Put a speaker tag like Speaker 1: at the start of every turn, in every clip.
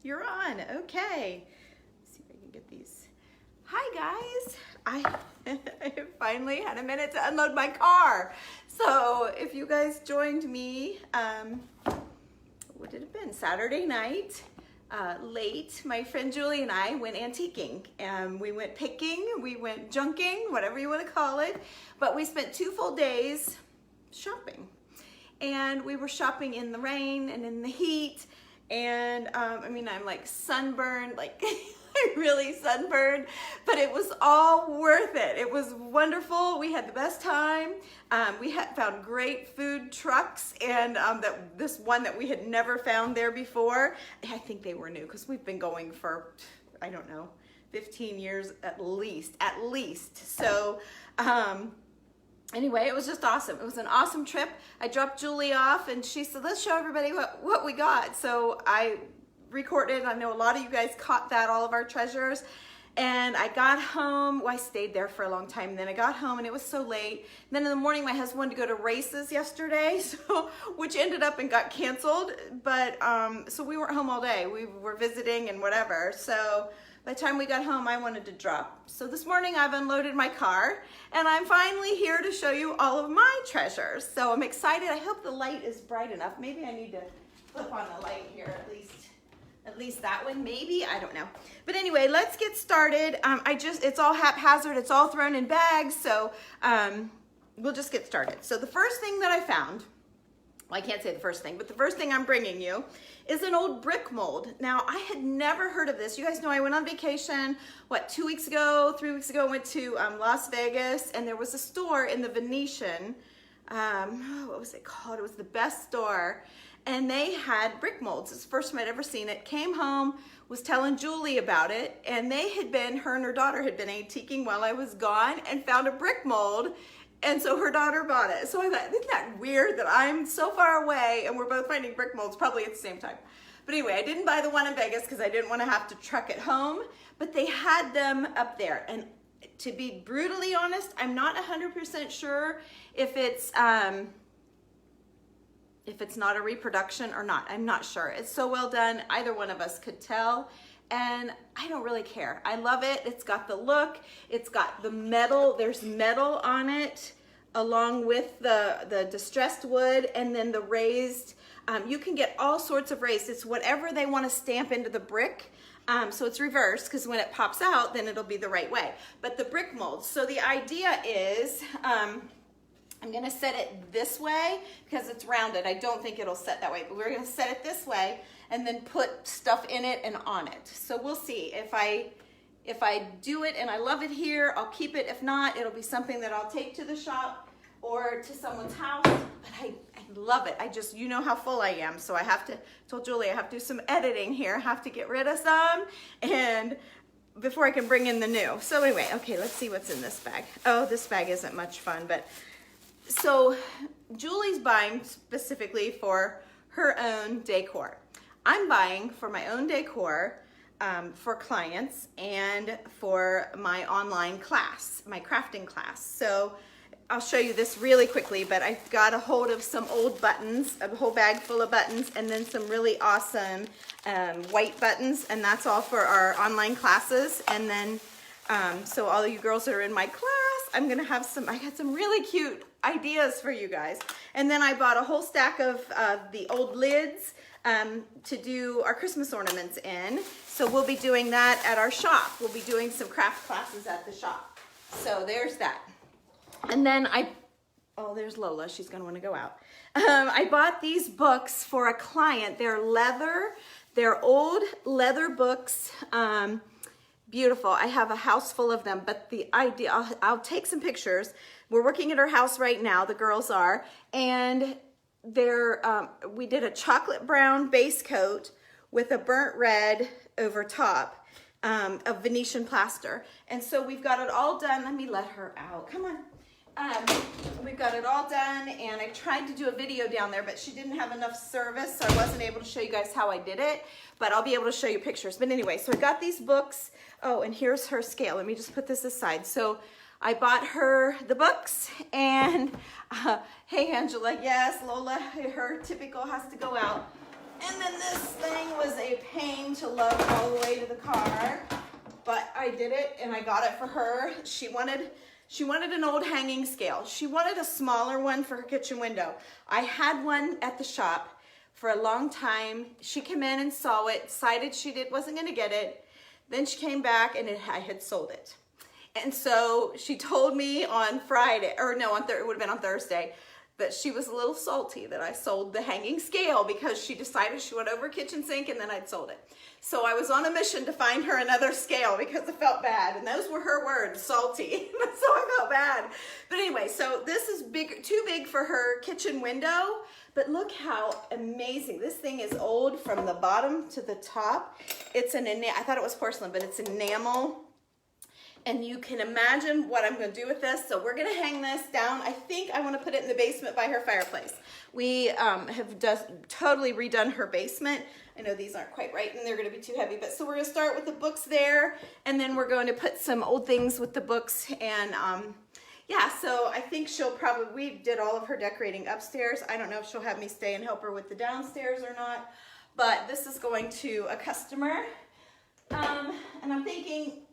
Speaker 1: You're on. Okay. Let's see if I can get these. Hi guys. I finally had a minute to unload my car. So if you guys joined me, what did it have been? Saturday night, late, my friend Julie and I went antiquing. We went picking, we went junking, whatever you want to call it. But we spent 2 full days shopping. And we were shopping in the rain and in the heat. And I mean, I'm like sunburned, like I'm really sunburned, but it was all worth it. It was wonderful. We had the best time. We had found great food trucks, and this one that we had never found there before. I think they were new because we've been going for, I don't know, 15 years at least. So, anyway, it was just awesome. It was an awesome trip. I dropped Julie off and she said, let's show everybody what we got. So I recorded. I know a lot of you guys caught that, all of our treasures. And I got home. Well, I stayed there for a long time. And then I got home and it was so late. And then in the morning, my husband wanted to go to races yesterday, which ended up and got canceled. But so we weren't home all day. We were visiting and whatever. So by the time we got home, I wanted to drop. So this morning I've unloaded my car and I'm finally here to show you all of my treasures. So I'm excited. I hope the light is bright enough. Maybe I need to flip on the light here at least that one, maybe, I don't know. But anyway, let's get started. It's all haphazard. It's all thrown in bags. So we'll just get started. So the first thing that I found, well, I can't say the first thing, but the first thing I'm bringing you is an old brick mold. Now, I had never heard of this. You guys know I went on vacation, 3 weeks ago, I went to Las Vegas, and there was a store in the Venetian. What was it called? It was the best store, and they had brick molds. It's the first time I'd ever seen it. Came home, was telling Julie about it, and her and her daughter had been antiquing while I was gone and found a brick mold. And so her daughter bought it. So I thought, isn't that weird that I'm so far away and we're both finding brick molds probably at the same time? But anyway, I didn't buy the one in Vegas because I didn't want to have to truck it home, but they had them up there. And to be brutally honest, I'm not 100% sure if it's not a reproduction or not. I'm not sure. It's so well done. Either one of us could tell. And I don't really care. I love it. It's got the look. It's got the metal. There's metal on it along with the distressed wood and then the raised. You can get all sorts of raised. It's whatever they want to stamp into the brick. So it's reversed because when it pops out, then it'll be the right way. But the brick molds. So the idea is, I'm going to set it this way because it's rounded. I don't think it'll set that way, but we're going to set it this way and then put stuff in it and on it. So we'll see. If I do it and I love it here, I'll keep it. If not, it'll be something that I'll take to the shop or to someone's house. But I love it. You know how full I am. So I told Julie I have to do some editing here. I have to get rid of some and before I can bring in the new. So anyway, okay, let's see what's in this bag. Oh, this bag isn't much fun, but so Julie's buying specifically for her own decor. I'm buying for my own decor for clients and for my online class, my crafting class. So I'll show you this really quickly, but I got a hold of some old buttons, a whole bag full of buttons, and then some really awesome white buttons, and that's all for our online classes. And then, so all of you girls that are in my class, I got some really cute ideas for you guys. And then I bought a whole stack of the old lids to do our Christmas ornaments in. So we'll be doing that at our shop. We'll be doing some craft classes at the shop. So there's that. And then there's Lola. She's gonna wanna go out. I bought these books for a client. They're leather. They're old leather books. Beautiful. I have a house full of them, but the idea, I'll take some pictures. We're working at her house right now, the girls are, and we did a chocolate brown base coat with a burnt red over top of Venetian plaster. And so we've got it all done. Let me let her out. Come on. We've got it all done, and I tried to do a video down there, but she didn't have enough service, so I wasn't able to show you guys how I did it, but I'll be able to show you pictures. But anyway, so I got these books. Oh, and here's her scale. Let me just put this aside. So I bought her the books, and hey, Angela, yes, Lola, her typical has to go out. And then this thing was a pain to load all the way to the car, but I did it and I got it for her. She wanted an old hanging scale. She wanted a smaller one for her kitchen window. I had one at the shop for a long time. She came in and saw it, decided she wasn't gonna get it. Then she came back and I had sold it. And so she told me on Friday, or no, it would have been on Thursday, that she was a little salty that I sold the hanging scale because she decided she went over kitchen sink and then I'd sold it. So I was on a mission to find her another scale because it felt bad. And those were her words, salty. So I felt bad. But anyway, so this is big, too big for her kitchen window. But look how amazing. This thing is old from the bottom to the top. It's I thought it was porcelain, but it's enamel. And you can imagine what I'm going to do with this. So we're going to hang this down. I think I want to put it in the basement by her fireplace. We have just totally redone her basement. I know these aren't quite right and they're going to be too heavy. But so we're going to start with the books there. And then we're going to put some old things with the books. And yeah, so I think we did all of her decorating upstairs. I don't know if she'll have me stay and help her with the downstairs or not. But this is going to a customer. And I'm thinking,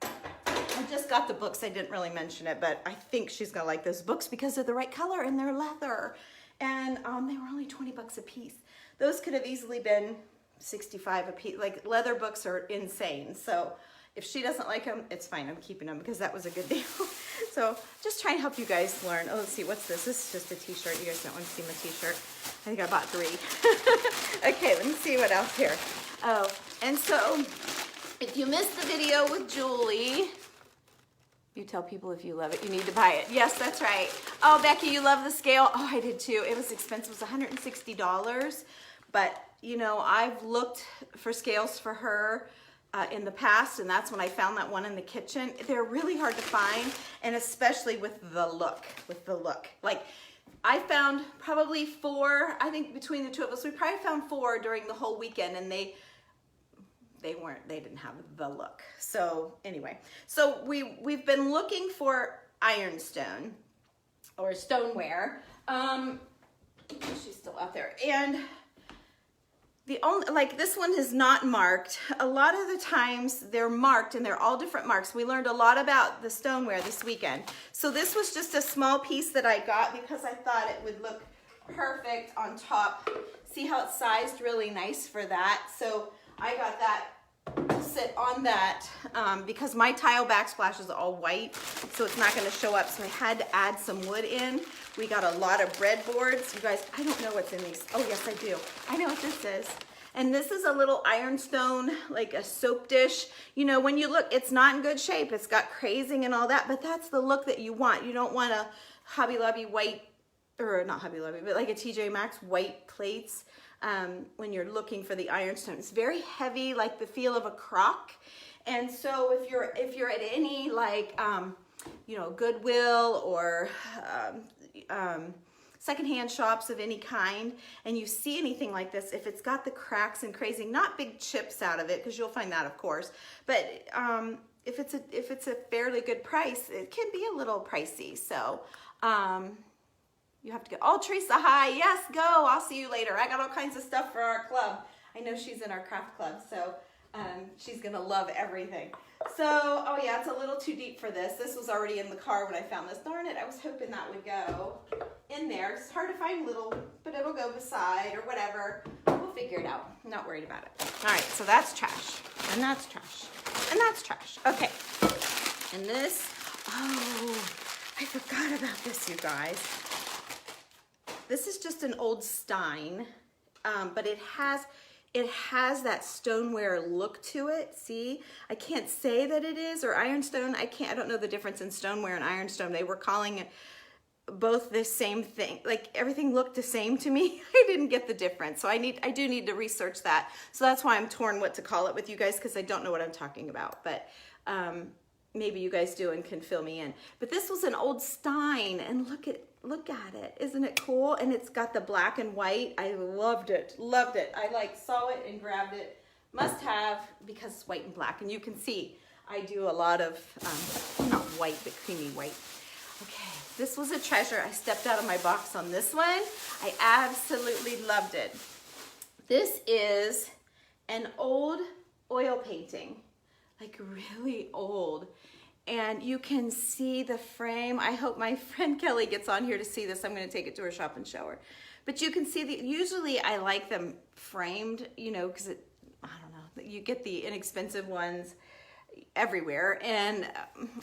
Speaker 1: I just got the books. I didn't really mention it, but I think she's gonna like those books because they're the right color and they're leather. And they were only 20 bucks a piece. Those could have easily been 65 a piece. Like, leather books are insane. So if she doesn't like them, it's fine. I'm keeping them because that was a good deal. So just try and help you guys learn. Oh, let's see, what's this? This is just a t-shirt. You guys don't want to see my t-shirt. I think I bought 3. Okay, let me see what else here. Oh, and so if you missed the video with Julie, you tell people if you love it, you need to buy it. Yes, that's right. Oh, Becky, you love the scale. Oh, I did too. It was expensive. It was $160. But, you know, I've looked for scales for her in the past, and that's when I found that one in the kitchen. They're really hard to find, and especially with the look. Like, I found probably 4, I think between the two of us, we probably found 4 during the whole weekend, and they didn't have the look. So anyway, so we've been looking for ironstone or stoneware. She's still out there. And the only, like, this one is not marked. A lot of the times they're marked and they're all different marks. We learned a lot about the stoneware this weekend. So this was just a small piece that I got because I thought it would look perfect on top. See how it's sized really nice for that. So I got that to sit on that because my tile backsplash is all white, so it's not going to show up. So I had to add some wood in. We got a lot of breadboards. You guys, I don't know what's in these. Oh, yes, I do. I know what this is. And this is a little ironstone, like a soap dish. You know, when you look, it's not in good shape. It's got crazing and all that, but that's the look that you want. You don't want a Hobby Lobby white, or not Hobby Lobby, but like a TJ Maxx white plates. When you're looking for the ironstone, it's very heavy, like the feel of a crock. And so if you're at any, like you know, Goodwill or secondhand shops of any kind, and you see anything like this, if it's got the cracks and crazing, not big chips out of it, because you'll find that, of course, but if it's a fairly good price, it can be a little pricey. So you have to go. Oh, Teresa, hi. Yes, go. I'll see you later. I got all kinds of stuff for our club. I know she's in our craft club, so she's going to love everything. So, oh yeah, it's a little too deep for this. This was already in the car when I found this. Darn it, I was hoping that would go in there. It's hard to find little, but it'll go beside or whatever. We'll figure it out. I'm not worried about it. All right, so that's trash, and that's trash, and that's trash. Okay, and this, oh, I forgot about this, you guys. This is just an old stein, but it has that stoneware look to it. See, I can't say that it is, or ironstone. I don't know the difference in stoneware and ironstone. They were calling it both the same thing. Like, everything looked the same to me. I didn't get the difference. So I do need to research that. So that's why I'm torn what to call it with you guys, because I don't know what I'm talking about. But maybe you guys do and can fill me in. But this was an old stein, and look at it. Isn't it cool? And it's got the black and white. I loved it. I saw it and grabbed it. Must have, because it's white and black. And you can see I do a lot of, not white, but creamy white. Okay, this was a treasure. I stepped out of my box on this one. I absolutely loved it. This is an old oil painting, like really old. And you can see the frame. I hope my friend Kelly gets on here to see this. I'm gonna take it to her shop and show her. But you can see usually I like them framed, you know, because I don't know, you get the inexpensive ones everywhere, and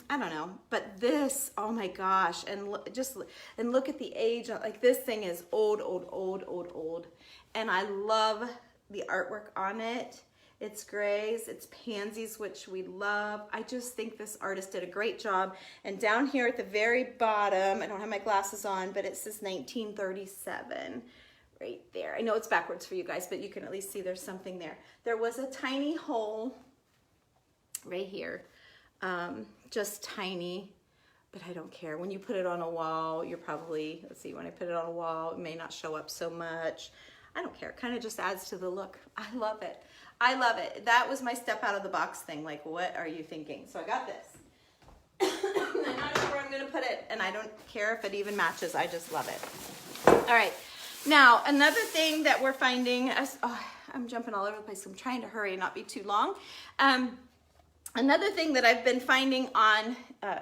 Speaker 1: I don't know, but this, oh my gosh, and look at the age. Like, this thing is old, and I love the artwork on it. It's grays, it's pansies, which we love. I just think this artist did a great job. And down here at the very bottom, I don't have my glasses on, but it says 1937 right there. I know it's backwards for you guys, but you can at least see there's something there. There was a tiny hole right here, just tiny, but I don't care. When you put it on a wall, you're probably, let's see, when I put it on a wall, it may not show up so much. I don't care, it kind of just adds to the look. I love it. I love it. That was my step out of the box thing. Like, what are you thinking? So I got this. I'm not sure where I'm gonna put it, and I don't care if it even matches. I just love it. All right, now another thing that we're finding, I'm jumping all over the place. I'm trying to hurry and not be too long. Another thing that I've been finding on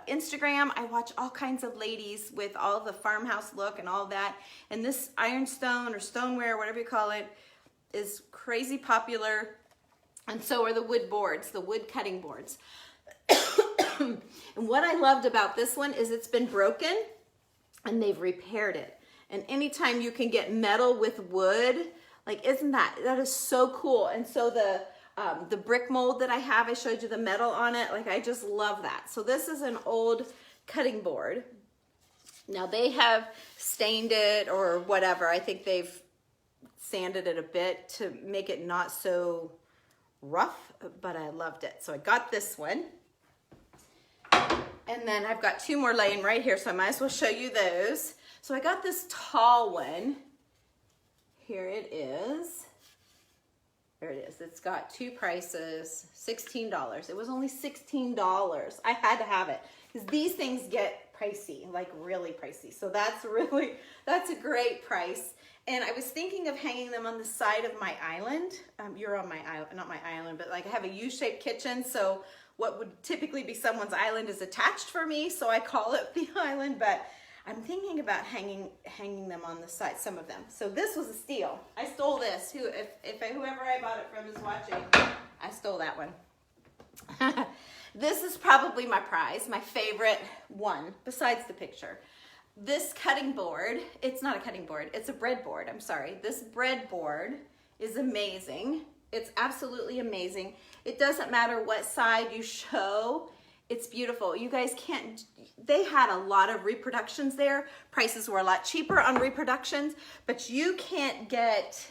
Speaker 1: Instagram, I watch all kinds of ladies with all the farmhouse look and all that, and this ironstone or stoneware, whatever you call it, is crazy popular, and so are the wood boards, the wood cutting boards. And what I loved about this one is it's been broken and they've repaired it. And anytime you can get metal with wood, like, isn't that is so cool. And so the brick mold that I have, I showed you the metal on it. Like, I just love that. So this is an old cutting board. Now they have stained it or whatever. I think they've sanded it a bit to make it not so rough, but I loved it. So I got this one. And then I've got two more laying right here, so I might as well show you those. So I got this tall one. Here it is. There it is. It's got two prices, $16. It was only $16. I had to have it because these things get pricey, like really pricey. So that's a great price. And I was thinking of hanging them on the side of my island. You're on my island, not my island, but like I have a U-shaped kitchen. So what would typically be someone's island is attached for me. So I call it the island, but I'm thinking about hanging them on the side, some of them. So this was a steal. I stole this. Whoever I bought it from is watching, I stole that one. This is probably my prize, my favorite one, besides the picture. This cutting board, it's not a cutting board, it's a bread board, I'm sorry. This bread board is amazing. It's absolutely amazing. It doesn't matter what side you show, it's beautiful. You guys can't, they had a lot of reproductions there. Prices were a lot cheaper on reproductions, but you can't get,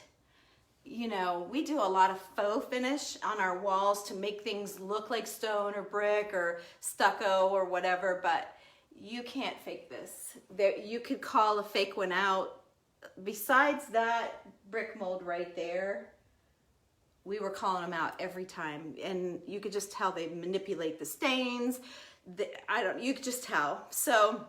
Speaker 1: you know, we do a lot of faux finish on our walls to make things look like stone or brick or stucco or whatever, but you can't fake this. You could call a fake one out. Besides that brick mold right there, we were calling them out every time, and you could just tell they manipulate the stains. You could just tell. So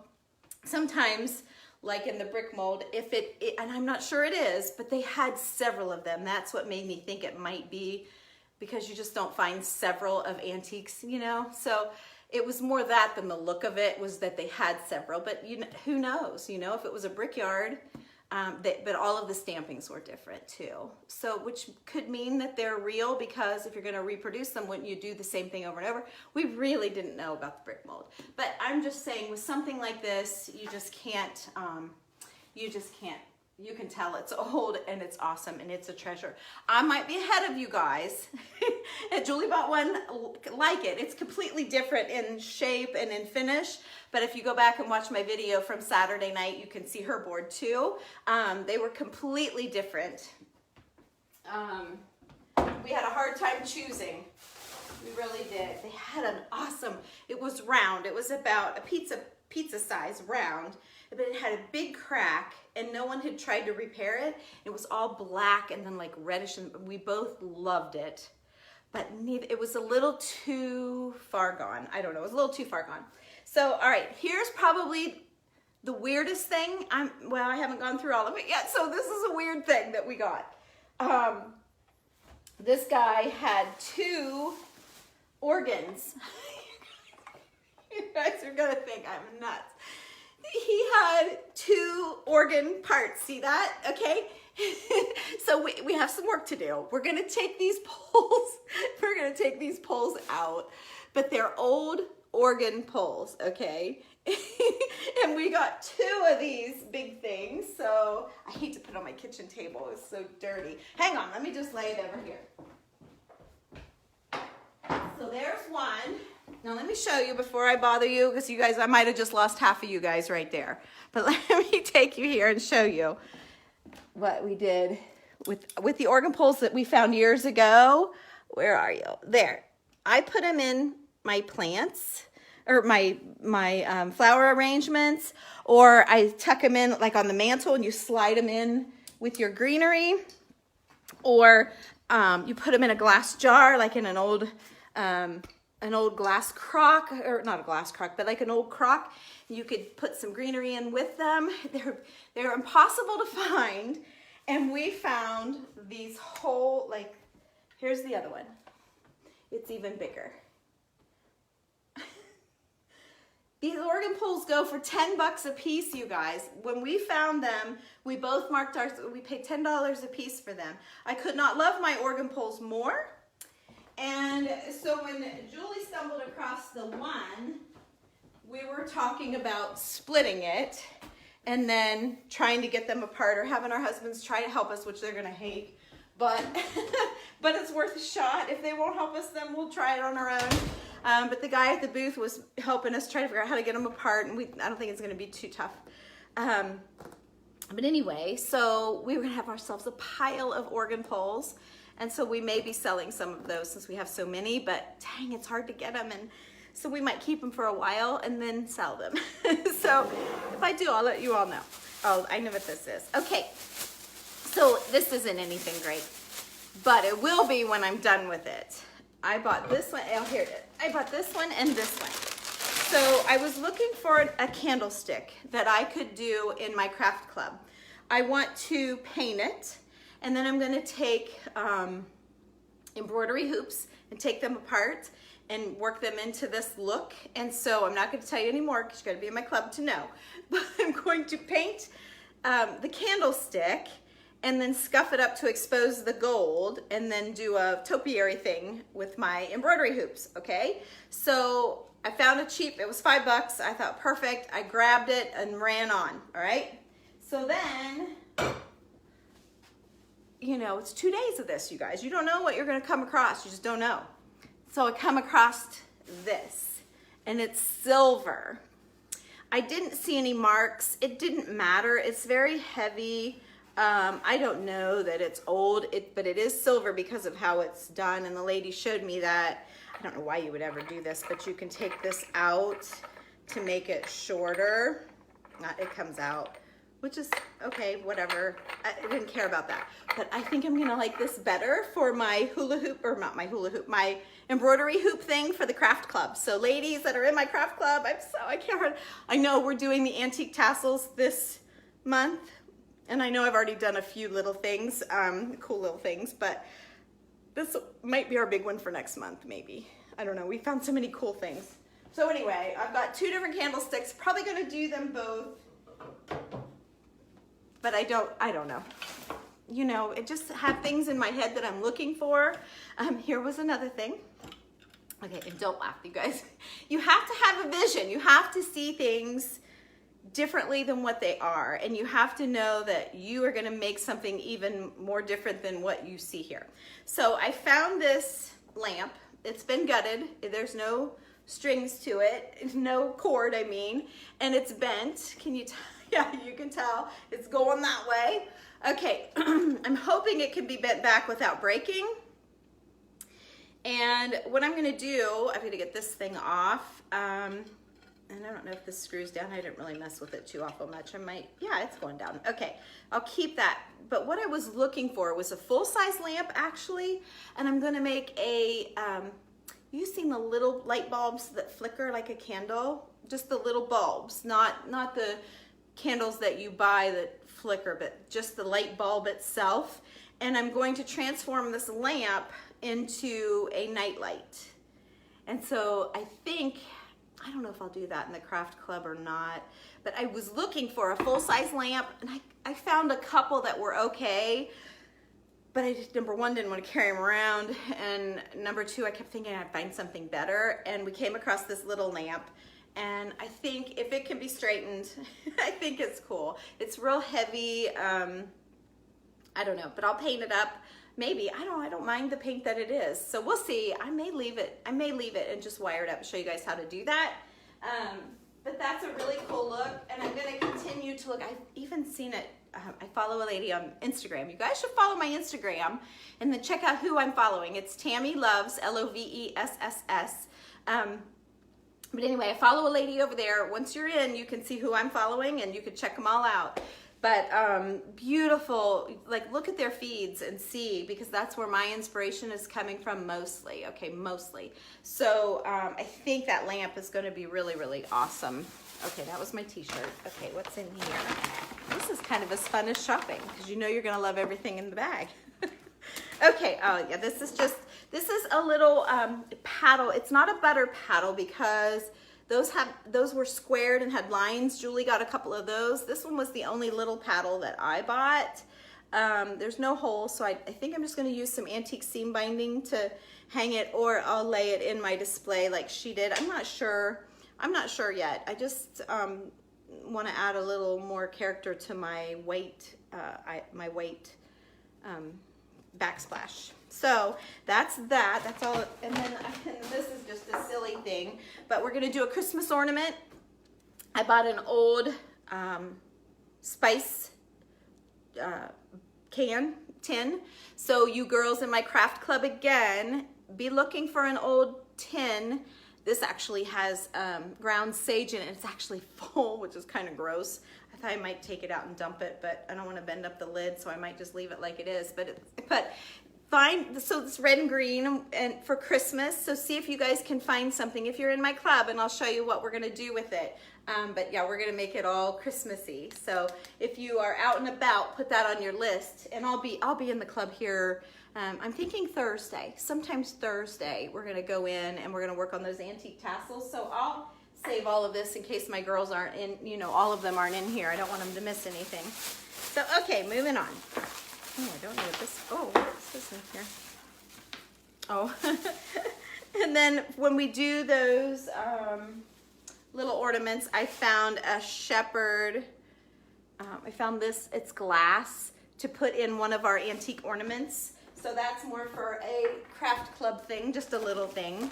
Speaker 1: sometimes, like in the brick mold, if and I'm not sure it is, but they had several of them. That's what made me think it might be, because you just don't find several of antiques, you know? So it was more that than the look of it was that they had several, but who knows, you know, if it was a brickyard, but all of the stampings were different too. So, which could mean that they're real, because if you're gonna reproduce them, wouldn't you do the same thing over and over? We really didn't know about the brick mold. But I'm just saying, with something like this, you just can't, you can tell it's old and it's awesome and it's a treasure. I might be ahead of you guys. And Julie bought one like it. It's completely different in shape and in finish. But if you go back and watch my video from Saturday night, you can see her board too. They were completely different. We had a hard time choosing. We really did. They had an awesome, it was round. It was about a pizza size round, but it had a big crack and no one had tried to repair it. It was all black and then like reddish, and we both loved it, but it was a little too far gone. I don't know, it was a little too far gone. So, all right, here's probably the weirdest thing. I haven't gone through all of it yet, so this is a weird thing that we got. this guy had 2 organs. You guys are gonna think I'm nuts. He had 2 organ parts. See that? Okay. So we have some work to do. We're gonna take these poles. We're gonna take these poles out, but they're old organ poles. Okay. And we got 2 of these big things. So I hate to put it on my kitchen table. It's so dirty. Hang on. Let me just lay it over here. So there's one. Now let me show you before I bother you, because you guys, I might have just lost half of you guys right there. But let me take you here and show you what we did with the organ poles that we found years ago. Where are you? There. I put them in my plants, or my flower arrangements, or I tuck them in like on the mantle and you slide them in with your greenery, or you put them in a glass jar, like in an old glass crock, or not a glass crock, but like an old crock. You could put some greenery in with them. They're impossible to find. And we found these whole, like, here's the other one. It's even bigger. These organ poles go for $10 a piece, you guys. When we found them, we both marked we paid $10 a piece for them. I could not love my organ poles more. And so when Julie stumbled across the one, we were talking about splitting it and then trying to get them apart, or having our husbands try to help us, which they're gonna hate. But but it's worth a shot. If they won't help us, then we'll try it on our own. But the guy at the booth was helping us try to figure out how to get them apart, and I don't think it's gonna be too tough. But anyway, so we were gonna have ourselves a pile of organ poles. And so we may be selling some of those since we have so many, but dang, it's hard to get them. And so we might keep them for a while and then sell them. So if I do, I'll let you all know. Oh, I know what this is. Okay, so this isn't anything great, but it will be when I'm done with it. I bought this one, oh, here it is. I bought this one and this one. So I was looking for a candlestick that I could do in my craft club. I want to paint it. And then I'm gonna take embroidery hoops and take them apart and work them into this look. And so I'm not gonna tell you anymore because you gotta be in my club to know. But I'm going to paint the candlestick and then scuff it up to expose the gold, and then do a topiary thing with my embroidery hoops, okay? So I found it cheap, it was $5. I thought perfect, I grabbed it and ran on, all right? So then, you know, it's 2 days of this, you guys. You don't know what you're gonna come across, you just don't know. So I come across this, and it's silver. I didn't see any marks, it didn't matter, it's very heavy. I don't know that it's old, but it is silver because of how it's done, and the lady showed me that. I don't know why you would ever do this, but you can take this out to make it shorter. It comes out, which is okay, whatever. I didn't care about that. But I think I'm gonna like this better for my hula hoop, or not my hula hoop, my embroidery hoop thing for the craft club. So ladies that are in my craft club, I can't, I know we're doing the antique tassels this month, and I know I've already done a few little things, cool little things, but this might be our big one for next month, maybe. I don't know, we found so many cool things. So anyway, I've got 2 different candlesticks, probably gonna do them both, but I don't know. You know, it just have things in my head that I'm looking for. Here was another thing. Okay, and don't laugh, you guys. You have to have a vision. You have to see things differently than what they are, and you have to know that you are gonna make something even more different than what you see here. So I found this lamp. It's been gutted. There's no strings to it, no cord, I mean, and it's bent. Can you tell? Yeah, you can tell it's going that way. Okay, I'm hoping it can be bent back without breaking. And what I'm gonna do, I'm gonna get this thing off. And I don't know if this screws down. I didn't really mess with it too awful much. I might, yeah, it's going down. Okay, I'll keep that. But what I was looking for was a full-size lamp, actually. And I'm gonna make a, you've seen the little light bulbs that flicker like a candle? Just the little bulbs, not the candles that you buy that flicker, but just the light bulb itself. and I'm going to transform this lamp into a nightlight. And so I don't know if I'll do that in the craft club or not, but I was looking for a full-size lamp, and I found a couple that were okay, but I just, number one, didn't want to carry them around, and number two, I kept thinking I'd find something better, and we came across this little lamp, and I think if it can be straightened, I think it's cool. It's real heavy, I don't know, but I'll paint it up. Maybe, I don't mind the paint that it is. So we'll see. I may leave it and just wire it up and show you guys how to do that. But that's a really cool look, and I'm gonna continue to look. I've even seen it, I follow a lady on Instagram. You guys should follow my Instagram and then check out who I'm following. It's Tammy Loves, L-O-V-E-S-S-S. But anyway, I follow a lady over there. Once you're in, you can see who I'm following and you can check them all out. But beautiful, like look at their feeds and see, because that's where my inspiration is coming from mostly, okay, mostly. So I think that lamp is gonna be really, really awesome. Okay, that was my t-shirt. Okay, what's in here? This is kind of as fun as shopping, because you know you're gonna love everything in the bag. Okay, oh yeah, this is a little paddle. It's not a butter paddle because those were squared and had lines. Julie got a couple of those. This one was the only little paddle that I bought. There's no hole, so I think I'm just gonna use some antique seam binding to hang it, or I'll lay it in my display like she did. I'm not sure yet. I just wanna add a little more character to my weight, backsplash. So that's all. And then this is just a silly thing, but we're gonna do a Christmas ornament. I bought an old spice tin. So you girls in my craft club, again, be looking for an old tin. This actually has ground sage in it. It's actually full, which is kind of gross. I thought I might take it out and dump it, but I don't want to bend up the lid, so I might just leave it like it is. But find, so it's red and green and for Christmas. So see if you guys can find something if you're in my club, and I'll show you what we're gonna do with it. But yeah, we're gonna make it all Christmassy. So if you are out and about, put that on your list, and I'll be in the club here. I'm thinking Thursday, sometimes Thursday, we're gonna go in and we're gonna work on those antique tassels. So I'll save all of this in case my girls aren't in, you know, all of them aren't in here. I don't want them to miss anything. So, okay, moving on. Oh, I don't need this. Oh, what's this in here? Oh, and then when we do those little ornaments, I found a shepherd. I found this, it's glass, to put in one of our antique ornaments. So that's more for a craft club thing, just a little thing.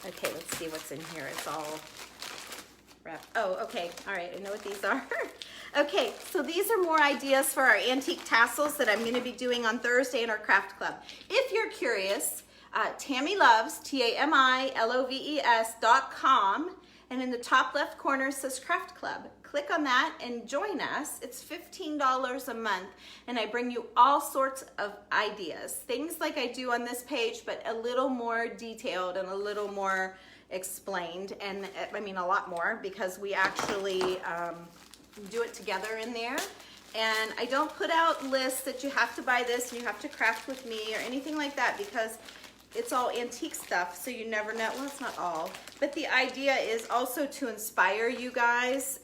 Speaker 1: Okay, let's see what's in here. It's all wrapped. Oh, okay. All right, I know what these are. Okay, so these are more ideas for our antique tassels that I'm going to be doing on Thursday in our craft club. If you're curious, Tammy Loves, TAMILOVES.com, and in the top left corner it says Craft Club. Click on that and join us. It's $15 a month, and I bring you all sorts of ideas. Things like I do on this page, but a little more detailed and a little more explained, and I mean a lot more, because we actually do it together in there. And I don't put out lists that you have to buy this and you have to craft with me or anything like that, because it's all antique stuff, so you never know. Well, it's not all, but the idea is also to inspire you guys,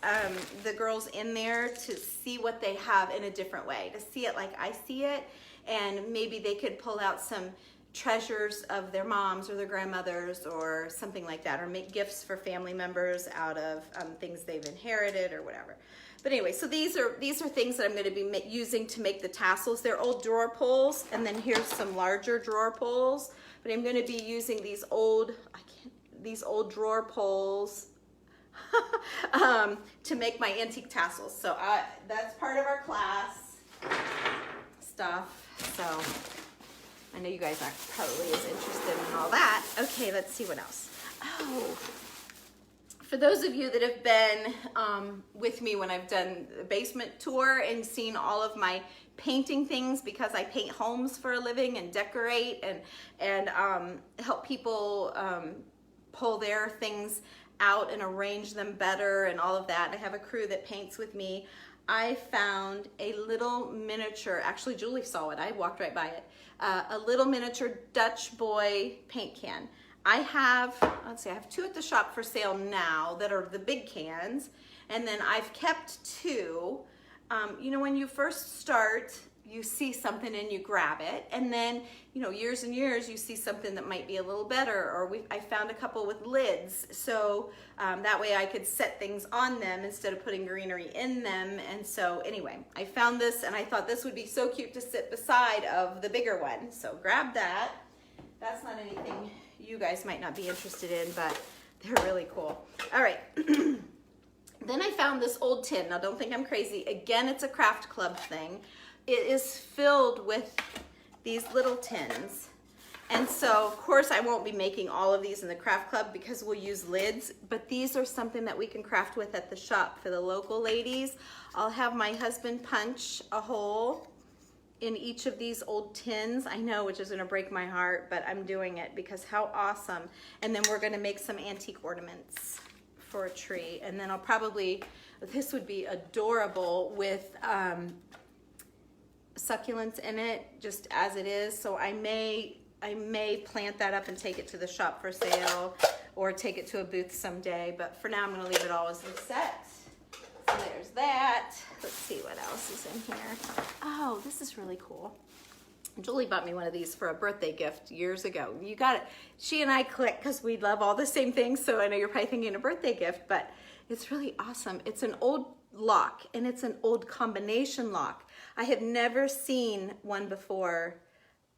Speaker 1: the girls in there, to see what they have in a different way, to see it like I see it, and maybe they could pull out some treasures of their moms or their grandmothers or something like that, or make gifts for family members out of things they've inherited or whatever. But anyway, so these are things that I'm going to be using to make the tassels. They're old drawer pulls, and then here's some larger drawer pulls. But I'm going to be using these old drawer pulls to make my antique tassels. So that's part of our class stuff. So I know you guys aren't probably as interested in all that. Okay, let's see what else. Oh, for those of you that have been with me when I've done the basement tour and seen all of my painting things, because I paint homes for a living and decorate and help people pull their things out and arrange them better and all of that. I have a crew that paints with me. I found a little miniature, actually Julie saw it, I walked right by it, a little miniature Dutch boy paint can. I have, let's see, I have 2 at the shop for sale now that are the big cans, and then I've kept 2. You know, when you first start, you see something and you grab it, and then, you know, years and years, you see something that might be a little better, or I found a couple with lids, so that way I could set things on them instead of putting greenery in them. And so anyway, I found this and I thought this would be so cute to sit beside of the bigger one, so grab that. That's not anything you guys might not be interested in, but they're really cool. All right. Then I found this old tin. Now don't think I'm crazy. Again, it's a craft club thing. It is filled with these little tins. And so of course I won't be making all of these in the craft club because we'll use lids, but these are something that we can craft with at the shop for the local ladies. I'll have my husband punch a hole in each of these old tins. I know, which is gonna break my heart, but I'm doing it because how awesome. And then we're gonna make some antique ornaments for a tree. And then I'll probably, this would be adorable with succulents in it, just as it is. So I may plant that up and take it to the shop for sale or take it to a booth someday. But for now, I'm gonna leave it all as a set. So there's that. Let's see what else is in here. Oh, this is really cool. Julie bought me one of these for a birthday gift years ago. You got it. She and I click because we love all the same things. So I know you're probably thinking a birthday gift, but it's really awesome. It's an old lock and it's an old combination lock. I have never seen one before.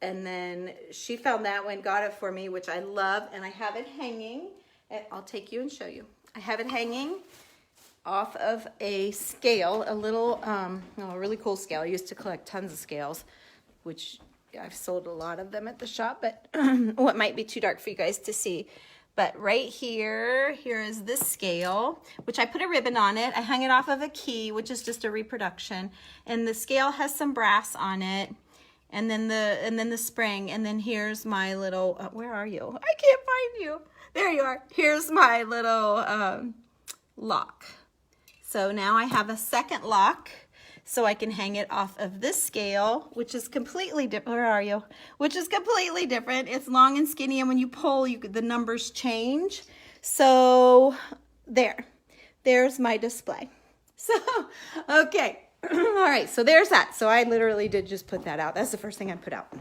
Speaker 1: And then she found that one, got it for me, which I love. And I have it hanging. I'll take you and show you. I have it hanging off of a scale, a little, a really cool scale. I used to collect tons of scales, which I've sold a lot of them at the shop, but what might be too dark for you guys to see. But right here is this scale, which I put a ribbon on it. I hung it off of a key, which is just a reproduction. And the scale has some brass on it. And then the spring. And then here's my little, where are you? I can't find you. There you are. Here's my little lock. So now I have a second lock. So I can hang it off of this scale, which is completely different. Where are you? Which is completely different. It's long and skinny, and when you pull, the numbers change. So there's my display. So, okay. All right, so there's that. So I literally did just put that out. That's the first thing I put out.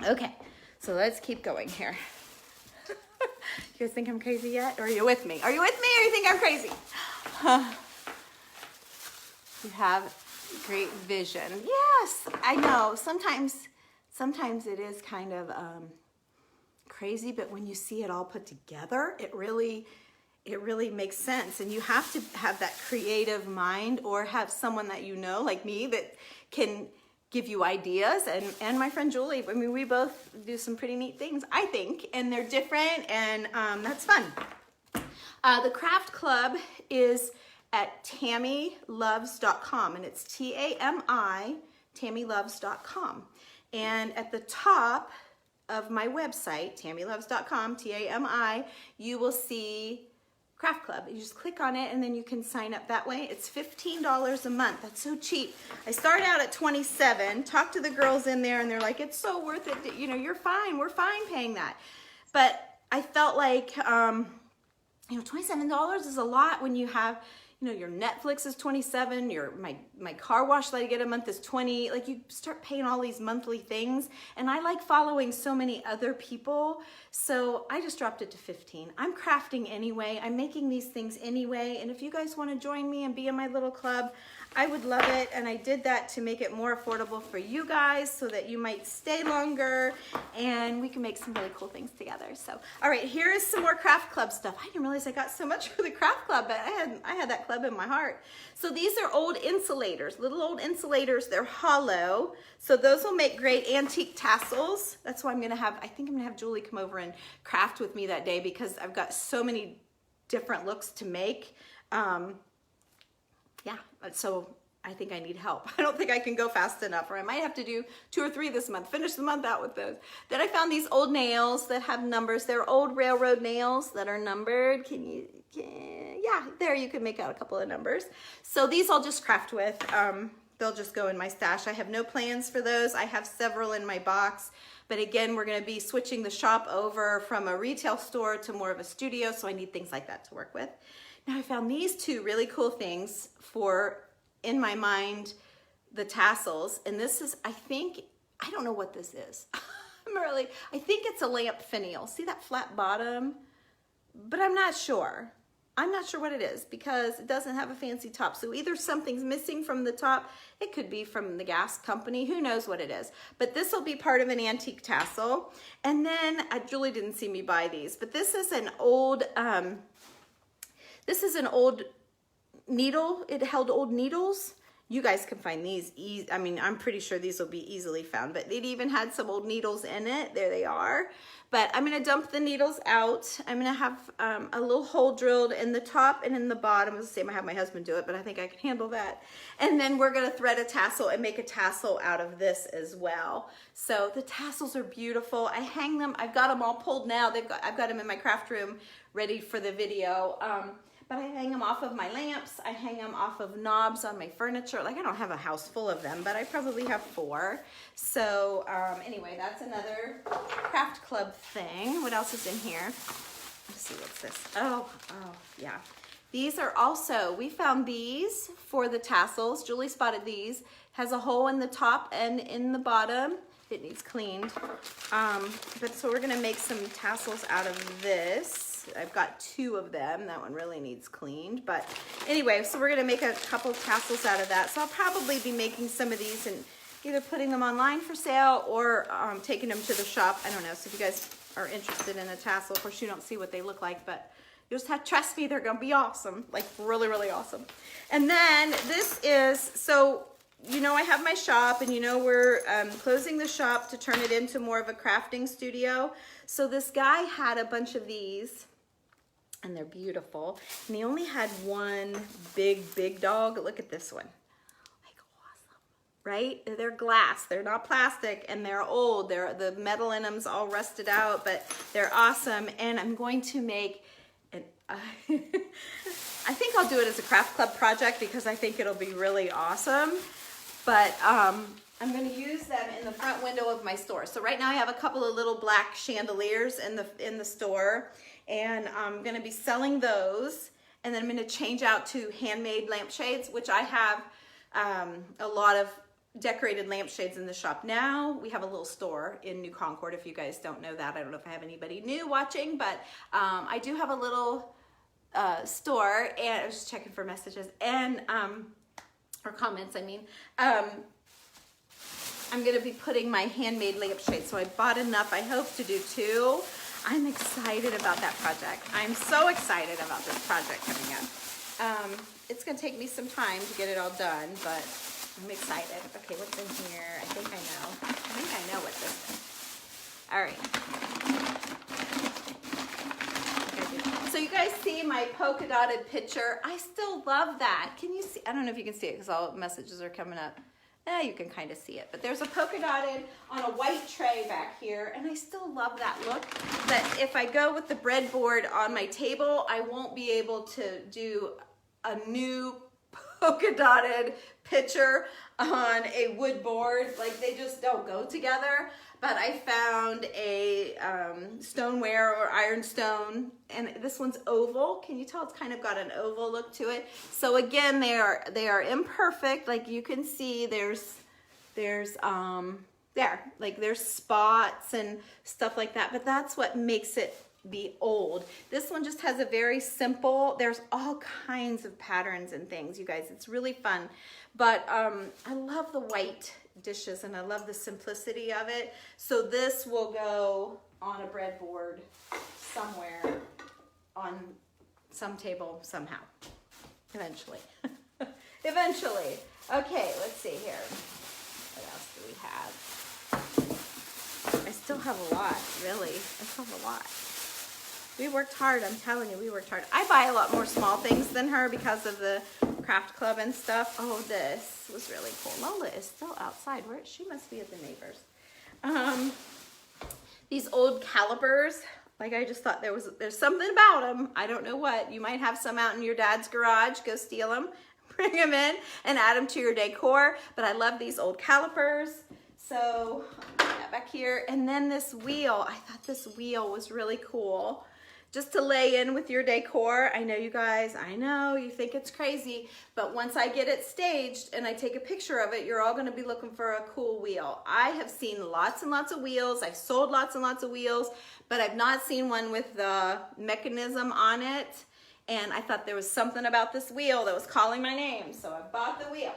Speaker 1: Okay, so let's keep going here. You guys think I'm crazy yet? Or are you with me? Are you with me, or you think I'm crazy? You have great vision. Yes, I know. Sometimes it is kind of crazy, but when you see it all put together, it really makes sense. And you have to have that creative mind, or have someone that you know, like me, that can give you ideas. And my friend Julie, I mean, we both do some pretty neat things, I think, and they're different, and that's fun. The craft club is at TammyLoves.com, and it's T-A-M-I, TammyLoves.com. And at the top of my website, TammyLoves.com, T-A-M-I, you will see Craft Club. You just click on it and then you can sign up that way. It's $15 a month. That's so cheap. I started out at $27, talked to the girls in there and they're like, it's so worth it. You know, you're fine. We're fine paying that. But I felt like, you know, $27 is a lot when you have, you know, your Netflix is $27, my car wash that I get a month is $20. Like, you start paying all these monthly things, and I like following so many other people, so I just dropped it to $15. I'm crafting anyway. I'm making these things anyway, and if you guys want to join me and be in my little club, I would love it. And I did that to make it more affordable for you guys so that you might stay longer and we can make some really cool things together. So, all right, here is some more craft club stuff. I didn't realize I got so much for the craft club, but I had that club in my heart. So these are old insulators, little old insulators. They're hollow. So those will make great antique tassels. That's why I think I'm gonna have Julie come over and craft with me that day, because I've got so many different looks to make. Yeah, so I think I need help. I don't think I can go fast enough, or I might have to do 2 or 3 this month, finish the month out with those. Then I found these old nails that have numbers. They're old railroad nails that are numbered. Can Yeah, there you can make out a couple of numbers. So these I'll just craft with. They'll just go in my stash. I have no plans for those. I have several in my box, but again, we're gonna be switching the shop over from a retail store to more of a studio, so I need things like that to work with. Now I found these two really cool things for, in my mind, the tassels, and this is, I don't know what this is. I think it's a lamp finial. See that flat bottom? But I'm not sure. I'm not sure what it is because it doesn't have a fancy top. So either something's missing from the top, it could be from the gas company, who knows what it is. But this will be part of an antique tassel. And then, Julie didn't see me buy these, but this is an old needle. It held old needles. You guys can find these I mean, I'm pretty sure these will be easily found, but it even had some old needles in it. There they are. But I'm gonna dump the needles out. I'm gonna have a little hole drilled in the top and in the bottom. It's the same, I have my husband do it, but I think I can handle that. And then we're gonna thread a tassel and make a tassel out of this as well. So the tassels are beautiful. I hang them, I've got them all pulled now. I've got them in my craft room ready for the video. But I hang them off of my lamps. I hang them off of knobs on my furniture. Like, I don't have a house full of them, but I probably have 4. So anyway, that's another craft club thing. What else is in here? Let's see, what's this? Oh, yeah. These are also, we found these for the tassels. Julie spotted these. Has a hole in the top and in the bottom. It needs cleaned. But so we're gonna make some tassels out of this. I've got 2 of them. That one really needs cleaned. But anyway, so we're gonna make a couple tassels out of that. So I'll probably be making some of these and either putting them online for sale or taking them to the shop. I don't know. So if you guys are interested in a tassel, of course you don't see what they look like, but you just have to trust me, they're gonna be awesome. Like really, really awesome. And then this is, so you know I have my shop and you know we're closing the shop to turn it into more of a crafting studio. So this guy had a bunch of these and they're beautiful. And he only had one big dog. Look at this one. Like awesome, right? They're glass, they're not plastic, and they're old. The metal in them's all rusted out, but they're awesome. And I'm going to make an, I think I'll do it as a craft club project because I think it'll be really awesome. But I'm going to use them in the front window of my store. So right now I have a couple of little black chandeliers in the store, and I'm going to be selling those. And then I'm going to change out to handmade lampshades, which I have a lot of decorated lampshades in the shop now. We have a little store in New Concord. If you guys don't know that, I don't know if I have anybody new watching, but I do have a little store, and I was just checking for messages and or comments, I mean. I'm gonna be putting my handmade lampshade. So I bought enough, I hope to do 2. I'm excited about that project. I'm so excited about this project coming up. It's gonna take me some time to get it all done, but I'm excited. Okay, what's in here? I think I know what this is. All right. So you guys see my polka dotted picture. I still love that. Can you see? I don't know if you can see it because all messages are coming up. You can kind of see it, but there's a polka dotted on a white tray back here, and I still love that look. But if I go with the breadboard on my table, I won't be able to do a new polka dotted picture on a wood board. Like, they just don't go together. But I found a stoneware or ironstone, and this one's oval. Can you tell it's kind of got an oval look to it? So again, they are imperfect. Like you can see, there's spots and stuff like that. But that's what makes it be old. This one just has a very simple. There's all kinds of patterns and things, you guys. It's really fun. But I love the white dishes and I love the simplicity of it. So this will go on a breadboard somewhere on some table somehow, eventually. Eventually. Okay, let's see here. What else do we have? I still have a lot, really. I still have a lot. We worked hard, I'm telling you, we worked hard. I buy a lot more small things than her because of the craft club and stuff. Oh, this was really cool. Lola is still outside. She must be at the neighbors. These old calipers Like, I just thought there's something about them. I don't know what. You might have some out in your dad's garage. Go steal them, bring them in, and add them to your decor. But I love these old calipers. So I'll put that back here. And then this wheel. I thought this wheel was really cool. Just to lay in with your decor. I know you guys, I know you think it's crazy, but once I get it staged and I take a picture of it, you're all gonna be looking for a cool wheel. I have seen lots and lots of wheels. I've sold lots and lots of wheels, but I've not seen one with the mechanism on it. And I thought there was something about this wheel that was calling my name, so I bought the wheel.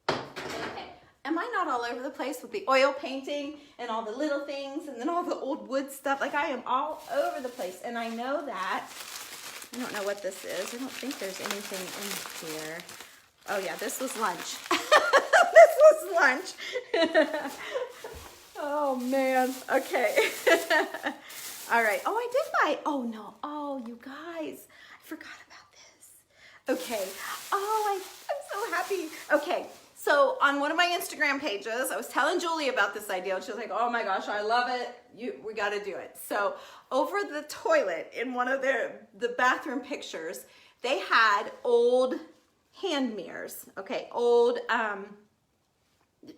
Speaker 1: Okay. Am I not all over the place with the oil painting and all the little things and then all the old wood stuff? Like, I am all over the place. And I know that, I don't know what this is. I don't think there's anything in here. Oh yeah, this was lunch. This was lunch. Oh man, okay. All right, oh, I did buy, oh no, oh you guys, I forgot about this. Okay, oh, I'm so happy. Okay. So on one of my Instagram pages, I was telling Julie about this idea, and she was like, oh my gosh, I love it. We got to do it. So over the toilet in one of the bathroom pictures, they had old hand mirrors, okay, old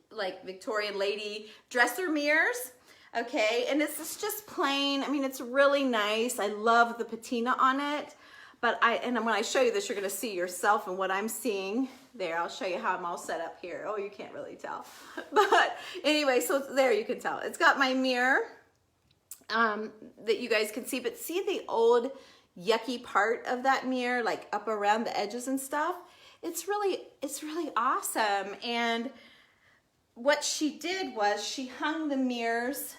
Speaker 1: like Victorian lady dresser mirrors, okay, and this is just plain. I mean, it's really nice. I love the patina on it, but when I show you this, you're going to see yourself and what I'm seeing. There, I'll show you how I'm all set up here. Oh, you can't really tell. But anyway, so there you can tell. It's got my mirror that you guys can see, but see the old yucky part of that mirror, like up around the edges and stuff? It's really awesome. And what she did was she hung the mirrors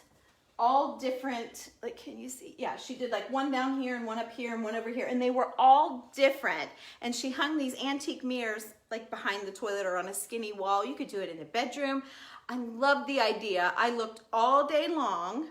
Speaker 1: all different, like, can you see? Yeah, she did like one down here and one up here and one over here, and they were all different. And she hung these antique mirrors like behind the toilet or on a skinny wall. You could do it in the bedroom. I love the idea. I looked all day long,